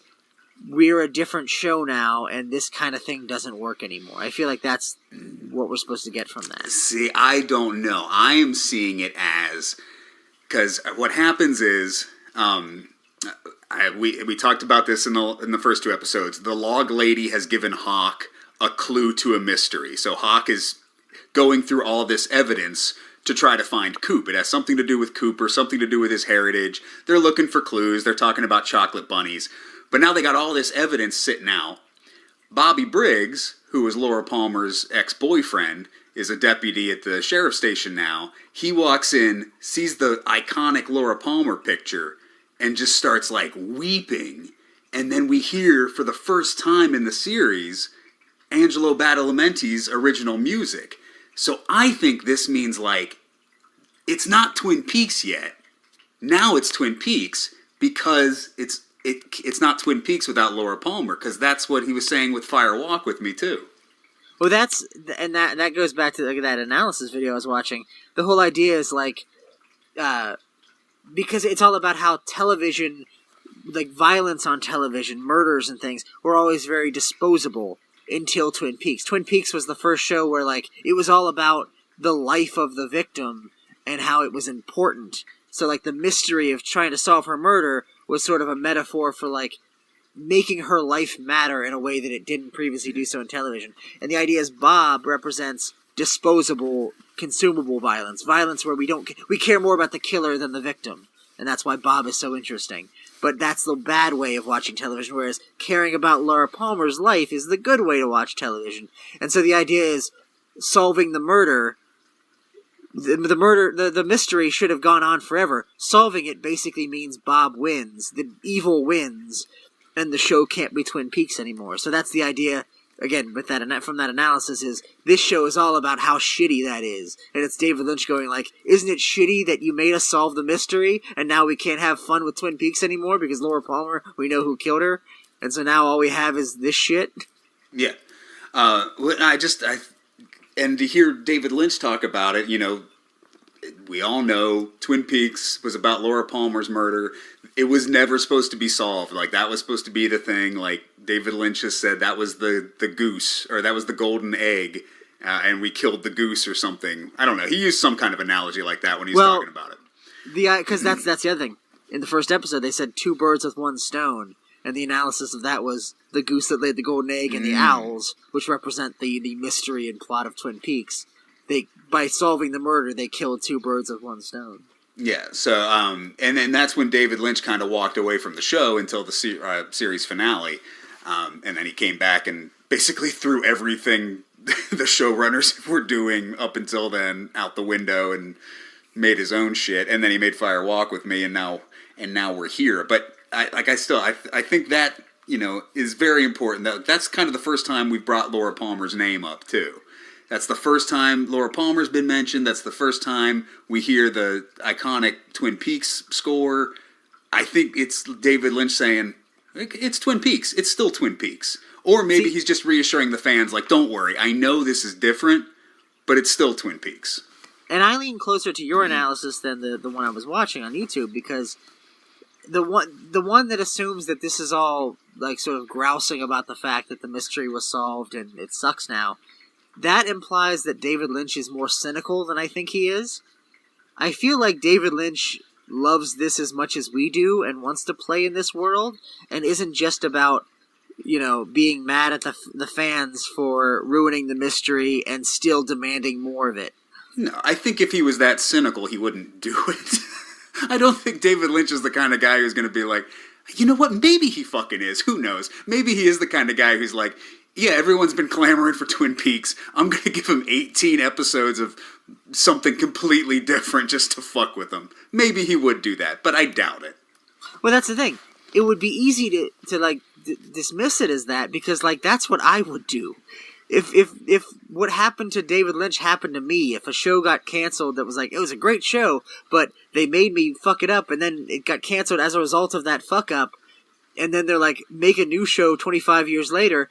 we're a different show now, and this kind of thing doesn't work anymore. I feel like that's what we're supposed to get from that. See, I don't know. I am seeing it as, because what happens is, we talked about this in the first two episodes. The log lady has given Hawk a clue to a mystery. So Hawk is going through all this evidence to try to find Coop. It has something to do with Cooper, something to do with his heritage. They're looking for clues. They're talking about chocolate bunnies. But now they got all this evidence sitting out. Bobby Briggs, who was Laura Palmer's ex-boyfriend, is a deputy at the sheriff's station now. He walks in, sees the iconic Laura Palmer picture, and just starts, like, weeping. And then we hear, for the first time in the series, Angelo Badalamenti's original music. So I think this means, like, it's not Twin Peaks yet. Now it's Twin Peaks because it's not Twin Peaks without Laura Palmer, because that's what he was saying with Fire Walk with Me, too. Well, that goes back to that analysis video I was watching. The whole idea is, like, because it's all about how television, like, violence on television, murders and things, were always very disposable until Twin Peaks. Twin Peaks was the first show where, like, it was all about the life of the victim and how it was important. So, like, the mystery of trying to solve her murder was sort of a metaphor for, like, making her life matter in a way that it didn't previously do so in television. And the idea is Bob represents disposable, consumable violence. Violence where we care more about the killer than the victim. And that's why Bob is so interesting. But that's the bad way of watching television, whereas caring about Laura Palmer's life is the good way to watch television. And so the idea is solving the murder. The mystery should have gone on forever. Solving it basically means Bob wins, the evil wins, and the show can't be Twin Peaks anymore. So that's the idea, again, with that from that analysis, is this show is all about how shitty that is. And it's David Lynch going like, isn't it shitty that you made us solve the mystery, and now we can't have fun with Twin Peaks anymore because Laura Palmer, we know who killed her, and so now all we have is this shit? Yeah. And to hear David Lynch talk about it, we all know Twin Peaks was about Laura Palmer's murder. It was never supposed to be solved. Like, that was supposed to be the thing. Like, David Lynch has said that was the goose, or that was the golden egg, and we killed the goose or something. I don't know. He used some kind of analogy like that when he was talking about it. Because that's the other thing. In the first episode, they said 2 birds with 1 stone, and the analysis of that was the goose that laid the golden egg and the owls, which represent the mystery and plot of Twin Peaks. By solving the murder, they killed 2 birds with 1 stone. Yeah, so, and then that's when David Lynch kind of walked away from the show until the series finale. And then he came back and basically threw everything the showrunners were doing up until then out the window and made his own shit. And then he made Fire Walk with Me, and now we're here. But I think that, is very important. That's kind of the first time we've brought Laura Palmer's name up, too. That's the first time Laura Palmer's been mentioned. That's the first time we hear the iconic Twin Peaks score. I think it's David Lynch saying, it's Twin Peaks. It's still Twin Peaks. Or maybe he's just reassuring the fans, like, don't worry. I know this is different, but it's still Twin Peaks. And I lean closer to your analysis than the one I was watching on YouTube, because the one that assumes that this is all, like, sort of grousing about the fact that the mystery was solved and it sucks now, that implies that David Lynch is more cynical than I think he is. I feel like David Lynch loves this as much as we do and wants to play in this world and isn't just about, being mad at the fans for ruining the mystery and still demanding more of it. No, I think if he was that cynical, he wouldn't do it. I don't think David Lynch is the kind of guy who's going to be like, you know what, maybe he fucking is. Who knows? Maybe he is the kind of guy who's like, yeah, everyone's been clamoring for Twin Peaks. I'm going to give him 18 episodes of something completely different just to fuck with them. Maybe he would do that, but I doubt it. Well, that's the thing. It would be easy to dismiss it as that, because, like, that's what I would do. If what happened to David Lynch happened to me, if a show got canceled that was like, it was a great show, but they made me fuck it up, and then it got canceled as a result of that fuck up, and then they're like, make a new show 25 years later,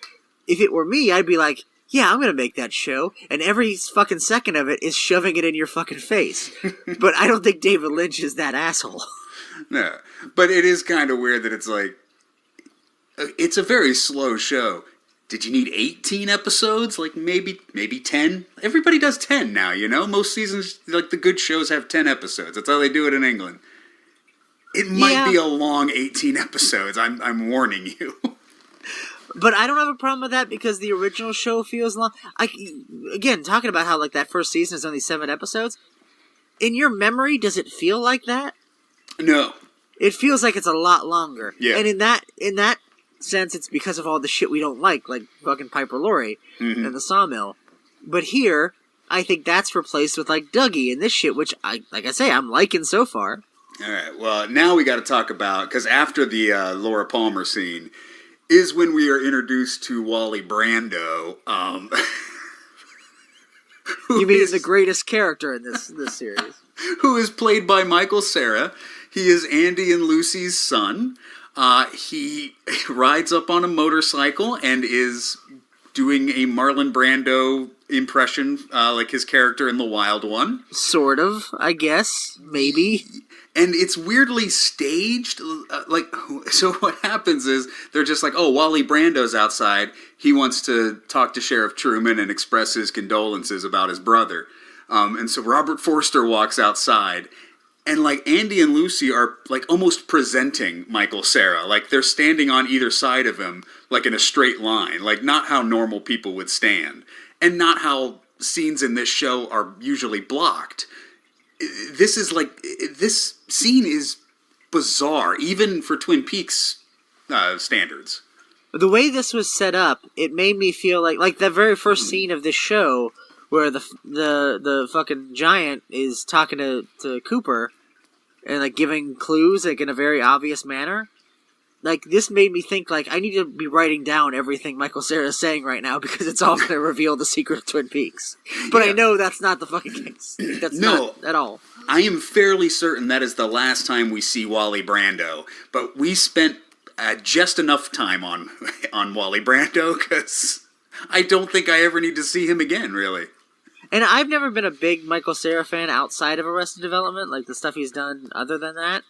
if it were me, I'd be like, yeah, I'm going to make that show, and every fucking second of it is shoving it in your fucking face. But I don't think David Lynch is that asshole. No, but it is kind of weird that it's like, it's a very slow show. Did you need 18 episodes? Like, maybe 10? Everybody does 10 now, Most seasons, like, the good shows have 10 episodes. That's how they do it in England. It might be a long 18 episodes, I'm warning you. But I don't have a problem with that, because the original show feels long. Again, talking about how, like, that first season is only 7 episodes. In your memory, does it feel like that? No. It feels like it's a lot longer. Yeah. And in that sense, it's because of all the shit we don't like fucking Piper Laurie and the Sawmill. But here, I think that's replaced with, like, Dougie and this shit, which, like I say, I'm liking so far. All right, well, now we got to talk about, because after the Laura Palmer scene is when we are introduced to Wally Brando. You mean he's the greatest character in this series. Who is played by Michael Cera. He is Andy and Lucy's son. He rides up on a motorcycle and is doing a Marlon Brando impression, like his character in The Wild One. Sort of, I guess. Maybe. And it's weirdly staged. So what happens is they're just like, oh, Wally Brando's outside. He wants to talk to Sheriff Truman and express his condolences about his brother. And so Robert Forster walks outside. And, like, Andy and Lucy are, like, almost presenting Michael Cera. Like, they're standing on either side of him, like, in a straight line. Like, not how normal people would stand. And not how scenes in this show are usually blocked. This scene is bizarre, even for Twin Peaks standards. The way this was set up, it made me feel like the very first scene of this show, where the fucking giant is talking to Cooper and, like, giving clues, like, in a very obvious manner. Like, this made me think, like, I need to be writing down everything Michael Cera is saying right now, because it's all going to reveal the secret of Twin Peaks. But yeah. I know that's not the fucking case. That's not at all. I am fairly certain that is the last time we see Wally Brando. But we spent just enough time on Wally Brando, because I don't think I ever need to see him again, really. And I've never been a big Michael Cera fan outside of Arrested Development, like the stuff he's done other than that.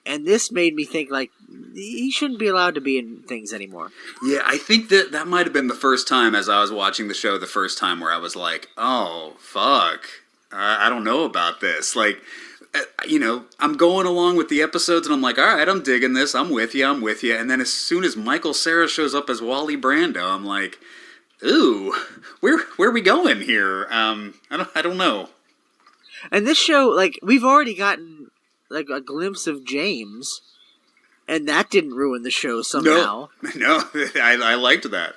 And this made me think, like, he shouldn't be allowed to be in things anymore. Yeah, I think that might have been the first time, as I was watching the show the first time, where I was like, oh, fuck. I don't know about this. Like, I'm going along with the episodes, and I'm like, all right, I'm digging this. I'm with you. And then as soon as Michael Cera shows up as Wally Brando, I'm like, ooh, where are we going here? I don't know. And this show, like, we've already gotten, like, a glimpse of James, and that didn't ruin the show somehow. No, I liked that.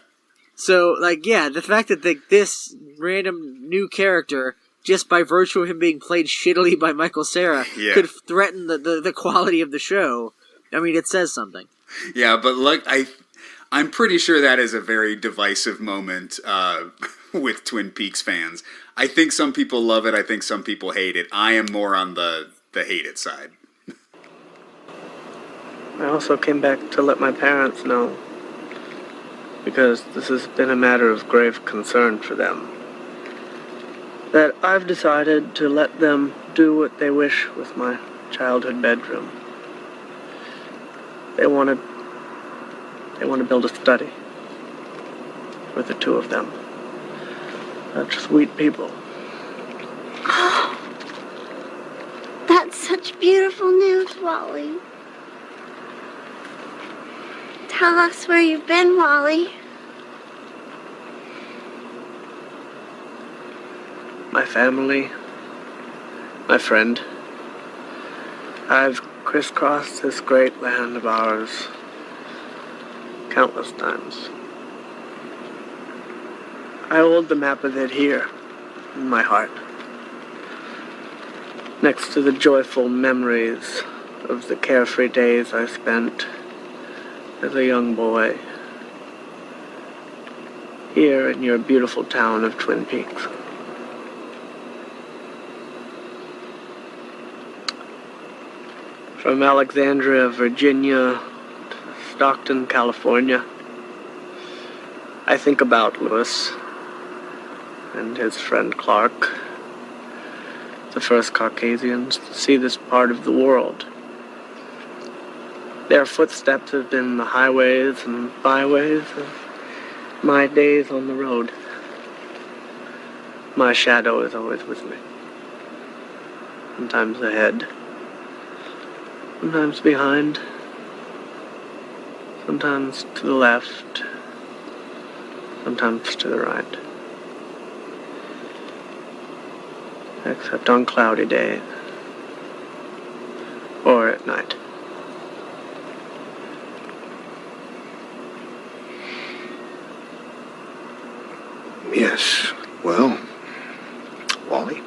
So, like, yeah, the fact that this random new character, just by virtue of him being played shittily by Michael Cera, could threaten the quality of the show, I mean, it says something. Yeah, but look, I'm pretty sure that is a very divisive moment with Twin Peaks fans. I think some people love it. I think some people hate it. I am more on the hate it side. I also came back to let my parents know, because this has been a matter of grave concern for them, that I've decided to let them do what they wish with my childhood bedroom. They want to build a study for the two of them. Such sweet people. Oh, that's such beautiful news, Wally. Tell us where you've been, Wally. My family, my friend. I've crisscrossed this great land of ours countless times. I hold the map of it here, in my heart, next to the joyful memories of the carefree days I spent as a young boy here in your beautiful town of Twin Peaks. From Alexandria, Virginia, to Stockton, California, I think about Lewis and his friend Clark, the first Caucasians to see this part of the world. Their footsteps have been the highways and byways of my days on the road. My shadow is always with me. Sometimes ahead, sometimes behind, sometimes to the left, sometimes to the right. Except on cloudy days, or at night. Yes, well, Wally,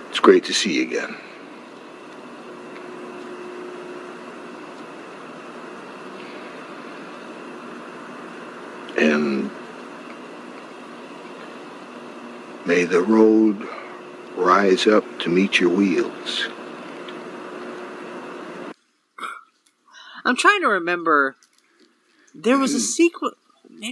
it's great to see you again. And may the road rise up to meet your wheels. I'm trying to remember. There was a sequel.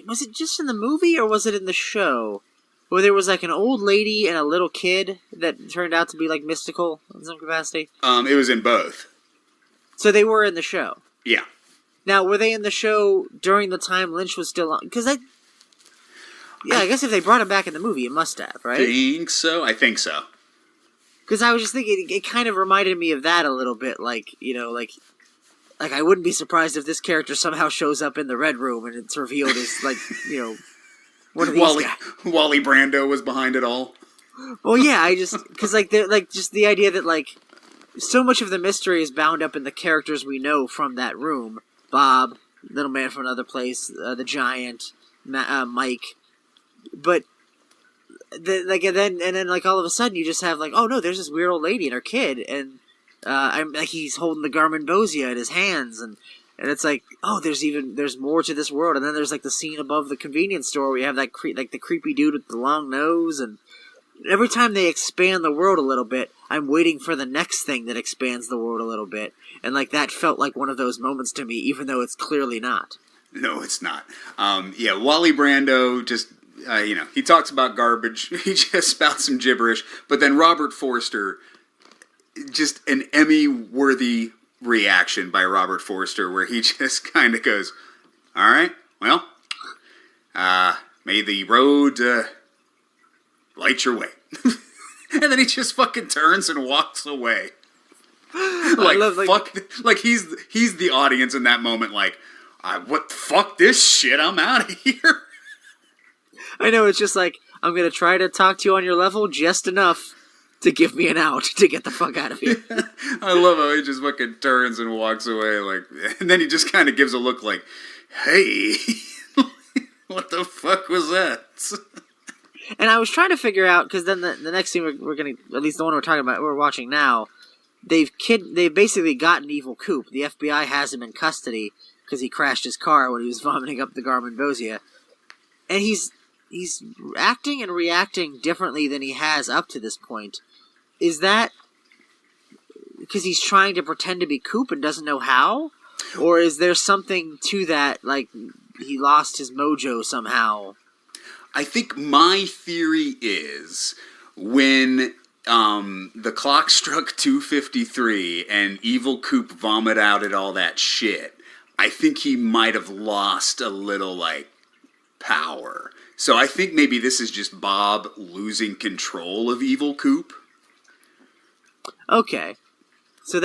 Was it just in the movie or was it in the show? Where there was like an old lady and a little kid that turned out to be like mystical in some capacity? It was in both. So they were in the show. Yeah. Now, were they in the show during the time Lynch was still on? Because I guess if they brought him back in the movie, it must have, right? I think so. Because I was just thinking, it kind of reminded me of that a little bit, like, you know, like I wouldn't be surprised if this character somehow shows up in the Red Room and it's revealed as, like, you know, one of these guys. Wally Brando was behind it all. Well, yeah, because, like, just the idea that, like, so much of the mystery is bound up in the characters we know from that room. Bob, Little Man from Another Place, the Giant, Mike. But, and then, all of a sudden you just have, like, oh no, there's this weird old lady and her kid, and he's holding the Garmonbozia in his hands, and it's like, oh, there's more to this world. And then there's, like, the scene above the convenience store where you have that the creepy dude with the long nose, and every time they expand the world a little bit, I'm waiting for the next thing that expands the world a little bit. And, like, that felt like one of those moments to me, even though it's clearly not. No, it's not. Wally Brando just, he talks about garbage. He just spouts some gibberish. But then Robert Forster, just an Emmy-worthy reaction by Robert Forster, where he just kind of goes, all right, well, may the road light your way. And then he just fucking turns and walks away. He's the audience in that moment, like, what the fuck this shit, I'm out of here. I know, it's just like, I'm going to try to talk to you on your level just enough to give me an out to get the fuck out of here. I love how he just fucking turns and walks away, like, and then he just kind of gives a look like, hey, what the fuck was that? And I was trying to figure out, because then the next scene we're going to, at least the one we're watching now, they've basically gotten Evil Coop. The FBI has him in custody because he crashed his car when he was vomiting up the Garmonbozia. And he's acting and reacting differently than he has up to this point. Is that because he's trying to pretend to be Coop and doesn't know how? Or is there something to that, like he lost his mojo somehow? I think my theory is when the clock struck 2:53 and Evil Coop vomited out at all that shit, I think he might have lost a little, like, power. So I think maybe this is just Bob losing control of Evil Coop. Okay. So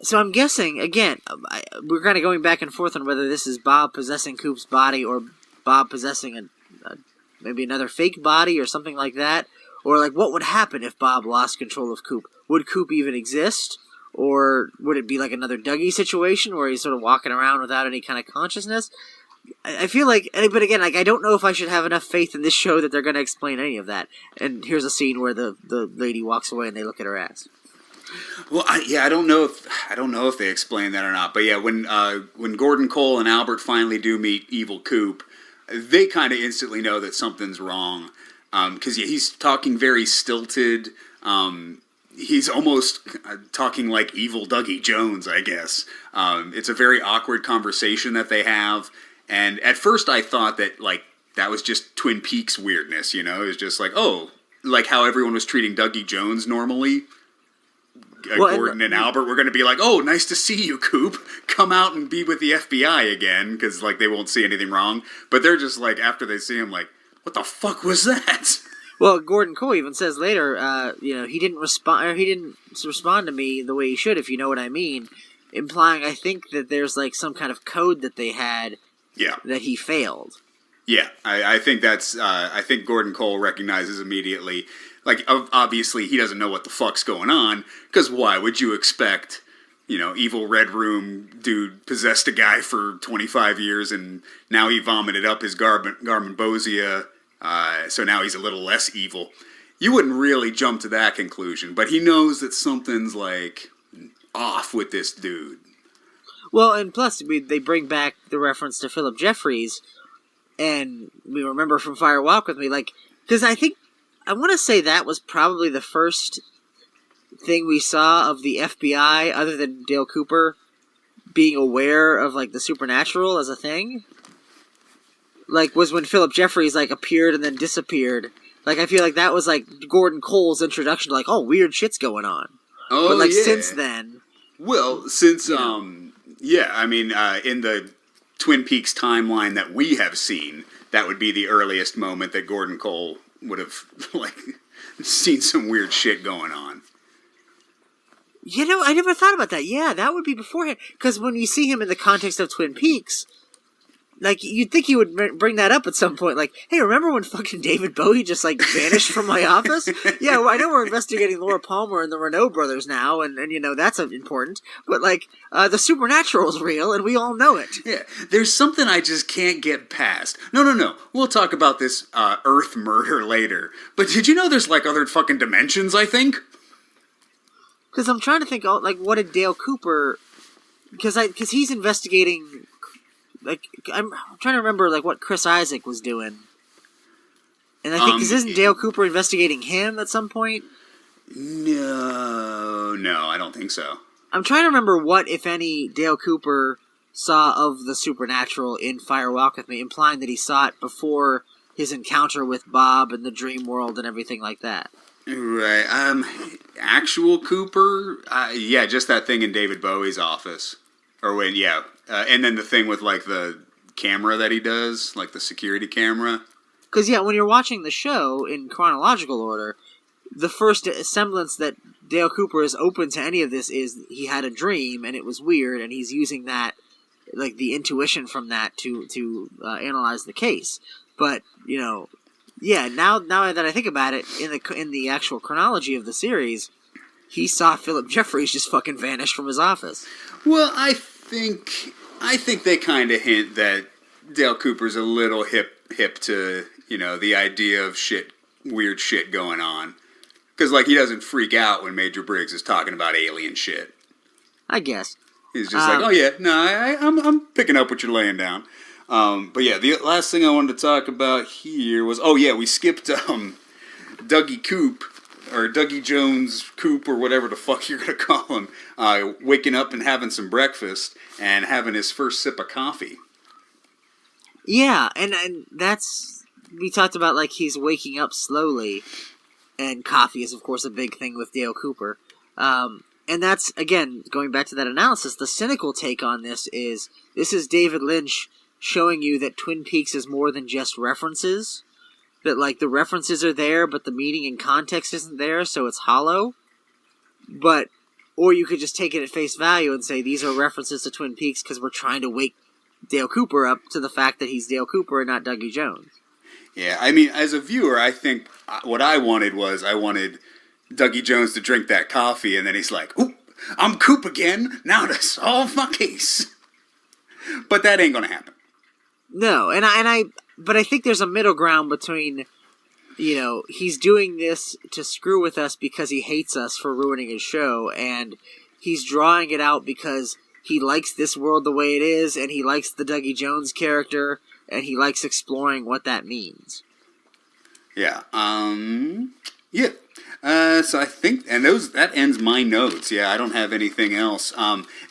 so I'm guessing, again, we're kind of going back and forth on whether this is Bob possessing Coop's body or Bob possessing maybe another fake body or something like that. Or, like, what would happen if Bob lost control of Coop? Would Coop even exist? Or would it be like another Dougie situation where he's sort of walking around without any kind of consciousness? I feel like, but again, like, I don't know if I should have enough faith in this show that they're going to explain any of that. And here's a scene where the lady walks away and they look at her ass. Well, I don't know if they explain that or not. But yeah, when Gordon Cole and Albert finally do meet Evil Coop, they kind of instantly know that something's wrong. Because he's talking very stilted. He's almost talking like evil Dougie Jones, I guess. It's a very awkward conversation that they have. And at first I thought that, like, that was just Twin Peaks weirdness, you know? It was just like, oh, like how everyone was treating Dougie Jones normally. Gordon and Albert were going to be like, oh, nice to see you, Coop. Come out and be with the FBI again, because, like, they won't see anything wrong. But they're just like, after they see him, like, what the fuck was that? Well, Gordon Cole even says later, he didn't respond to me the way he should, if you know what I mean, implying, I think, that there's, like, some kind of code that they had that he failed. Yeah, I think that's, I think Gordon Cole recognizes immediately, like, obviously he doesn't know what the fuck's going on, because why would you expect, evil Red Room dude possessed a guy for 25 years, and now he vomited up his Garmonbozia, so now he's a little less evil. You wouldn't really jump to that conclusion, but he knows that something's, like, off with this dude. Well, and plus, they bring back the reference to Philip Jeffries, and we remember from Fire Walk With Me, like, because I want to say that was probably the first thing we saw of the FBI, other than Dale Cooper, being aware of, like, the supernatural as a thing. Like, was when Philip Jeffries, like, appeared and then disappeared. Like, I feel like that was, like, Gordon Cole's introduction to, like, oh, weird shit's going on. Oh, but, like, yeah. since then... Well, since, in the Twin Peaks timeline that we have seen, that would be the earliest moment that Gordon Cole would have, like, seen some weird shit going on. I never thought about that. Yeah, that would be beforehand. Because when you see him in the context of Twin Peaks, like, you'd think he would bring that up at some point. Like, hey, remember when fucking David Bowie just, like, vanished from my office? Yeah, well, I know we're investigating Laura Palmer and the Renault brothers now, and that's important. But, like, the supernatural is real, and we all know it. Yeah, there's something I just can't get past. No. We'll talk about this Earth murder later. But did you know there's, like, other fucking dimensions, I think? Because I'm trying to think, like, what did Dale Cooper... Because he's investigating... Like, I'm trying to remember, like, what Chris Isaac was doing. And I think, because isn't Dale Cooper investigating him at some point? No, I don't think so. I'm trying to remember what, if any, Dale Cooper saw of the supernatural in Fire Walk With Me, implying that he saw it before his encounter with Bob and the dream world and everything like that. Right. Actual Cooper? Just that thing in David Bowie's office. Or when, and then the thing with, like, the camera that he does, like the security camera. Because, when you're watching the show in chronological order, the first semblance that Dale Cooper is open to any of this is he had a dream, and it was weird, and he's using that, like, the intuition from that to analyze the case. But yeah. Now that I think about it, in the actual chronology of the series, he saw Philip Jeffries just fucking vanish from his office. Well, I think they kind of hint that Dale Cooper's a little hip to the idea of weird shit going on, because he doesn't freak out when Major Briggs is talking about alien shit. I guess he's just like, oh yeah, no, I'm picking up what you're laying down. But yeah, the last thing I wanted to talk about here was, we skipped Dougie Coop, or Dougie Jones Coop, or whatever the fuck you're gonna call him, waking up and having some breakfast and having his first sip of coffee. Yeah, and that's, we talked about he's waking up slowly, and coffee is of course a big thing with Dale Cooper. And that's, again, going back to that analysis, the cynical take on this is David Lynch showing you that Twin Peaks is more than just references. That, the references are there, but the meaning and context isn't there, so it's hollow. Or you could just take it at face value and say, these are references to Twin Peaks because we're trying to wake Dale Cooper up to the fact that he's Dale Cooper and not Dougie Jones. Yeah, I mean, as a viewer, I think what I wanted Dougie Jones to drink that coffee, and then he's like, "Oop, I'm Coop again, now to solve my case." But that ain't gonna happen. No, but I think there's a middle ground between, he's doing this to screw with us because he hates us for ruining his show, and he's drawing it out because he likes this world the way it is, and he likes the Dougie Jones character, and he likes exploring what that means. Yeah, yeah. So I think, and that ends my notes. Yeah, I don't have anything else.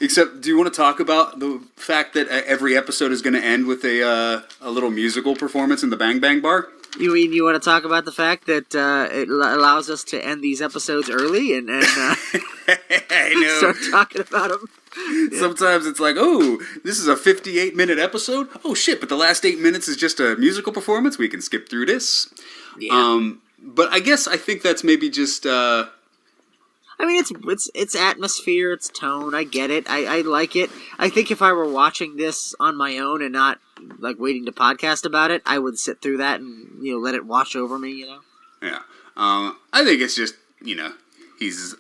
Except, do you want to talk about the fact that every episode is going to end with a little musical performance in the Bang Bang Bar? You mean you want to talk about the fact that it allows us to end these episodes early and I know. Start talking about them? Yeah. Sometimes it's like, oh, this is a 58-minute episode? Oh, shit, but the last 8 minutes is just a musical performance? We can skip through this. Yeah. But I think that's maybe just... I mean, it's atmosphere, it's tone, I get it, I like it. I think if I were watching this on my own and not, waiting to podcast about it, I would sit through that and, let it wash over me, Yeah. I think it's just, he's...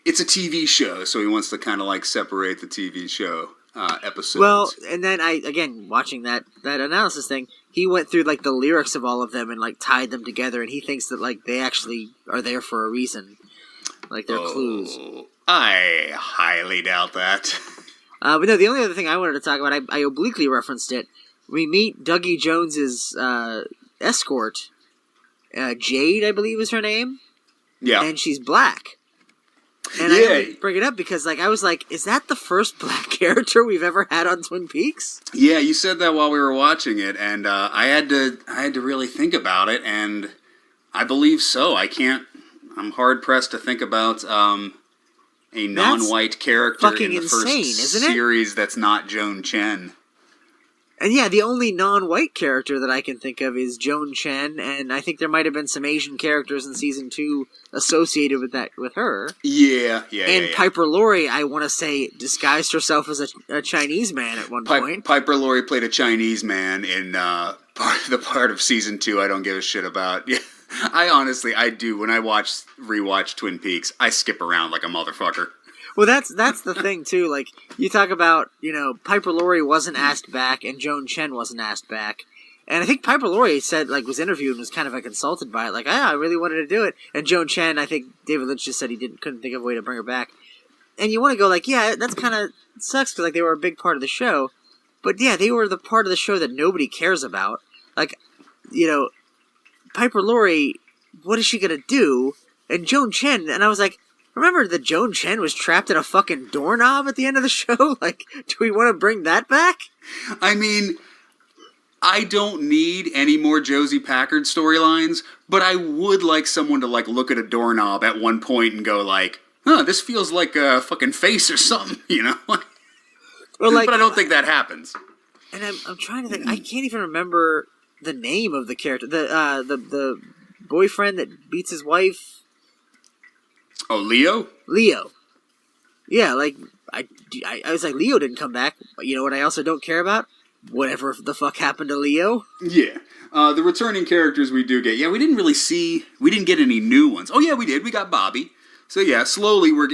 it's a TV show, so he wants to kind of, separate the TV show episodes. Well, and then again, watching that analysis thing, he went through, the lyrics of all of them and, tied them together, and he thinks that, they actually are there for a reason. They're clues. I highly doubt that. But no, the only other thing I wanted to talk about, I obliquely referenced it. We meet Dougie Jones's escort, Jade, I believe is her name. Yeah. And she's black. And I only bring it up because, I was like, is that the first black character we've ever had on Twin Peaks? Yeah, you said that while we were watching it, and I had to really think about it, and I believe so. I'm hard-pressed to think about a non-white character in the first series that's not Joan Chen. And yeah, the only non-white character that I can think of is Joan Chen, and I think there might have been some Asian characters in season 2 associated with her. Yeah. And Piper Laurie, I want to say, disguised herself as a Chinese man at one point. Piper Laurie played a Chinese man in the part of season 2 I don't give a shit about. Yeah, I do. When I rewatch Twin Peaks, I skip around like a motherfucker. Well, that's the thing, too. You talk about, Piper Laurie wasn't asked back, and Joan Chen wasn't asked back. And I think Piper Laurie said, was interviewed and was kind of consulted by it. I really wanted to do it. And Joan Chen, I think David Lynch just said he couldn't think of a way to bring her back. And you want to go, yeah, that's kind of sucks, because, they were a big part of the show. But, yeah, they were the part of the show that nobody cares about. Piper Laurie, what is she going to do? And Joan Chen, and I was like, remember that Joan Chen was trapped in a fucking doorknob at the end of the show? Do we want to bring that back? I mean, I don't need any more Josie Packard storylines, but I would like someone to, look at a doorknob at one point and go, this feels like a fucking face or something, Well, but I don't think that happens. And I'm trying to think, I can't even remember the name of the character. The boyfriend that beats his wife. Oh, Leo? Leo. Yeah, I was like, Leo didn't come back. But you know what I also don't care about? whatever the fuck happened to Leo. Yeah. The returning characters we do get. Yeah, we didn't get any new ones. Oh, yeah, we did. We got Bobby. So, yeah, slowly we're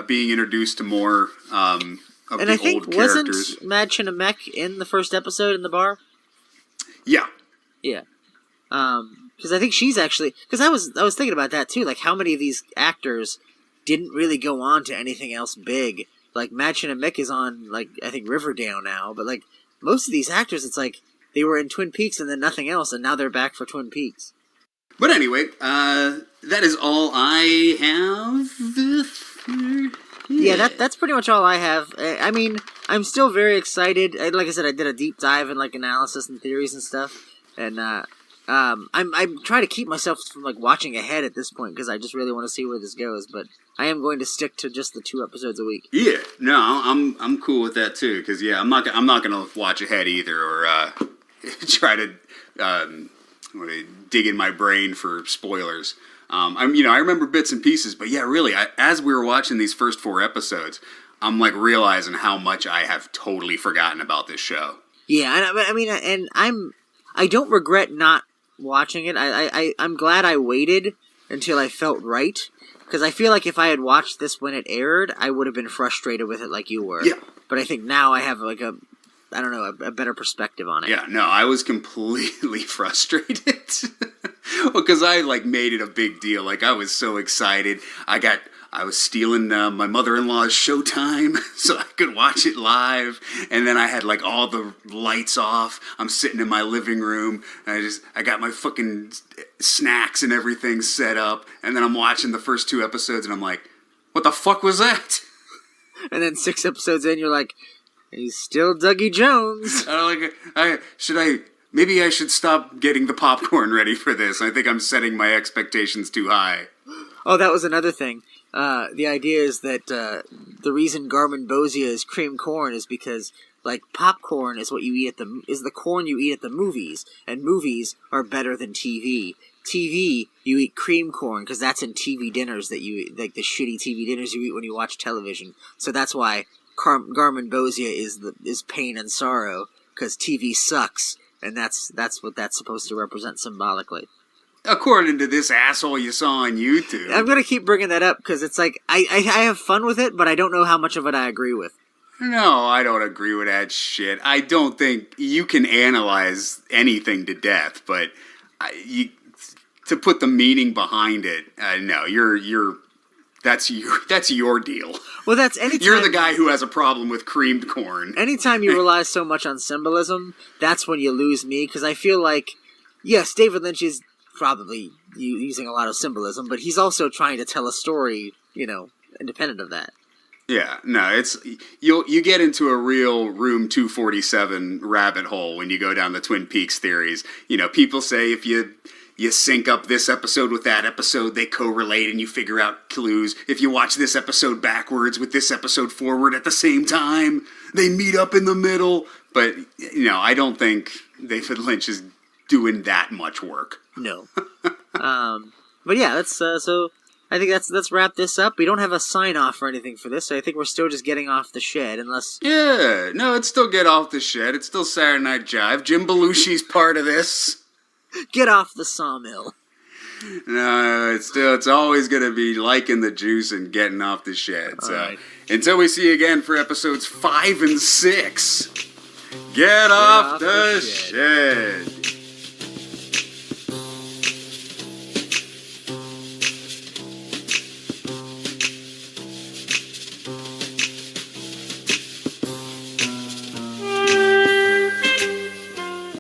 being introduced to more of And the I think, old characters. wasn't Mad Chinamek in the first episode in the bar? Yeah. Yeah. Because I think she's actually... Because I was thinking about that, too. Like, how many of these actors didn't really go on to anything else big? Like, Mad Chinamek is on, like, I think Riverdale now. But, like, most of these actors, it's like, they were in Twin Peaks and then nothing else, and now they're back for Twin Peaks. But anyway, that is all I have. Yeah, that's pretty much all I have. I mean, I'm still very excited. Like I said, I did a deep dive in like analysis and theories and stuff, and I'm trying to keep myself from like watching ahead at this point because I just really want to see where this goes. But I am going to stick to just the 2 episodes a week. Yeah, no, I'm cool with that too. Because yeah, I'm not gonna watch ahead either or try to dig in my brain for spoilers. I remember bits and pieces, but yeah, really, as we were watching these first 4 episodes, I'm like realizing how much I have totally forgotten about this show. Yeah, and I don't regret not watching it. I'm glad I waited until I felt right, because I feel like if I had watched this when it aired, I would have been frustrated with it like you were. Yeah. But I think now I have like a better perspective on it. Yeah, no, I was completely frustrated. Because I like made it a big deal. Like I was so excited. I was stealing my mother-in-law's Showtime so I could watch it live. And then I had like all the lights off. I'm sitting in my living room. And I got my fucking snacks and everything set up. And then I'm watching the first 2 episodes and I'm like, what the fuck was that? And then 6 episodes in, you're like, he's still Dougie Jones. Maybe I should stop getting the popcorn ready for this. I think I'm setting my expectations too high. Oh, that was another thing. The idea is that the reason Garmonbozia is cream corn is because, like, popcorn is what you eat is the corn you eat at the movies, and movies are better than TV. TV, you eat cream corn because that's in TV dinners that you eat, like the shitty TV dinners you eat when you watch television. So that's why Garmonbozia is pain and sorrow, because TV sucks. And that's what that's supposed to represent symbolically. According to this asshole you saw on YouTube. I'm going to keep bringing that up because it's like, I have fun with it, but I don't know how much of it I agree with. No, I don't agree with that shit. I don't think you can analyze anything to death, but to put the meaning behind it, no, that's your deal. Well, that's anytime... You're the guy who has a problem with creamed corn. Anytime you rely so much on symbolism, that's when you lose me, because I feel like, yes, David Lynch is probably using a lot of symbolism, but he's also trying to tell a story, independent of that. Yeah, no, it's you get into a real Room 247 rabbit hole when you go down the Twin Peaks theories. People say if you sync up this episode with that episode, they correlate and you figure out clues. If you watch this episode backwards with this episode forward at the same time, they meet up in the middle. But, I don't think David Lynch is doing that much work. No. But yeah, that's so I think let's wrap this up. We don't have a sign-off or anything for this, so I think we're still just getting off the shed, unless... Yeah, no, it's still Get Off the Shed. It's still Saturday Night Jive. Jim Belushi's part of this. Get off the sawmill. No, it's always going to be liking the juice and getting off the shed. So right. Until we see you again for episodes 5 and 6, get off the shed.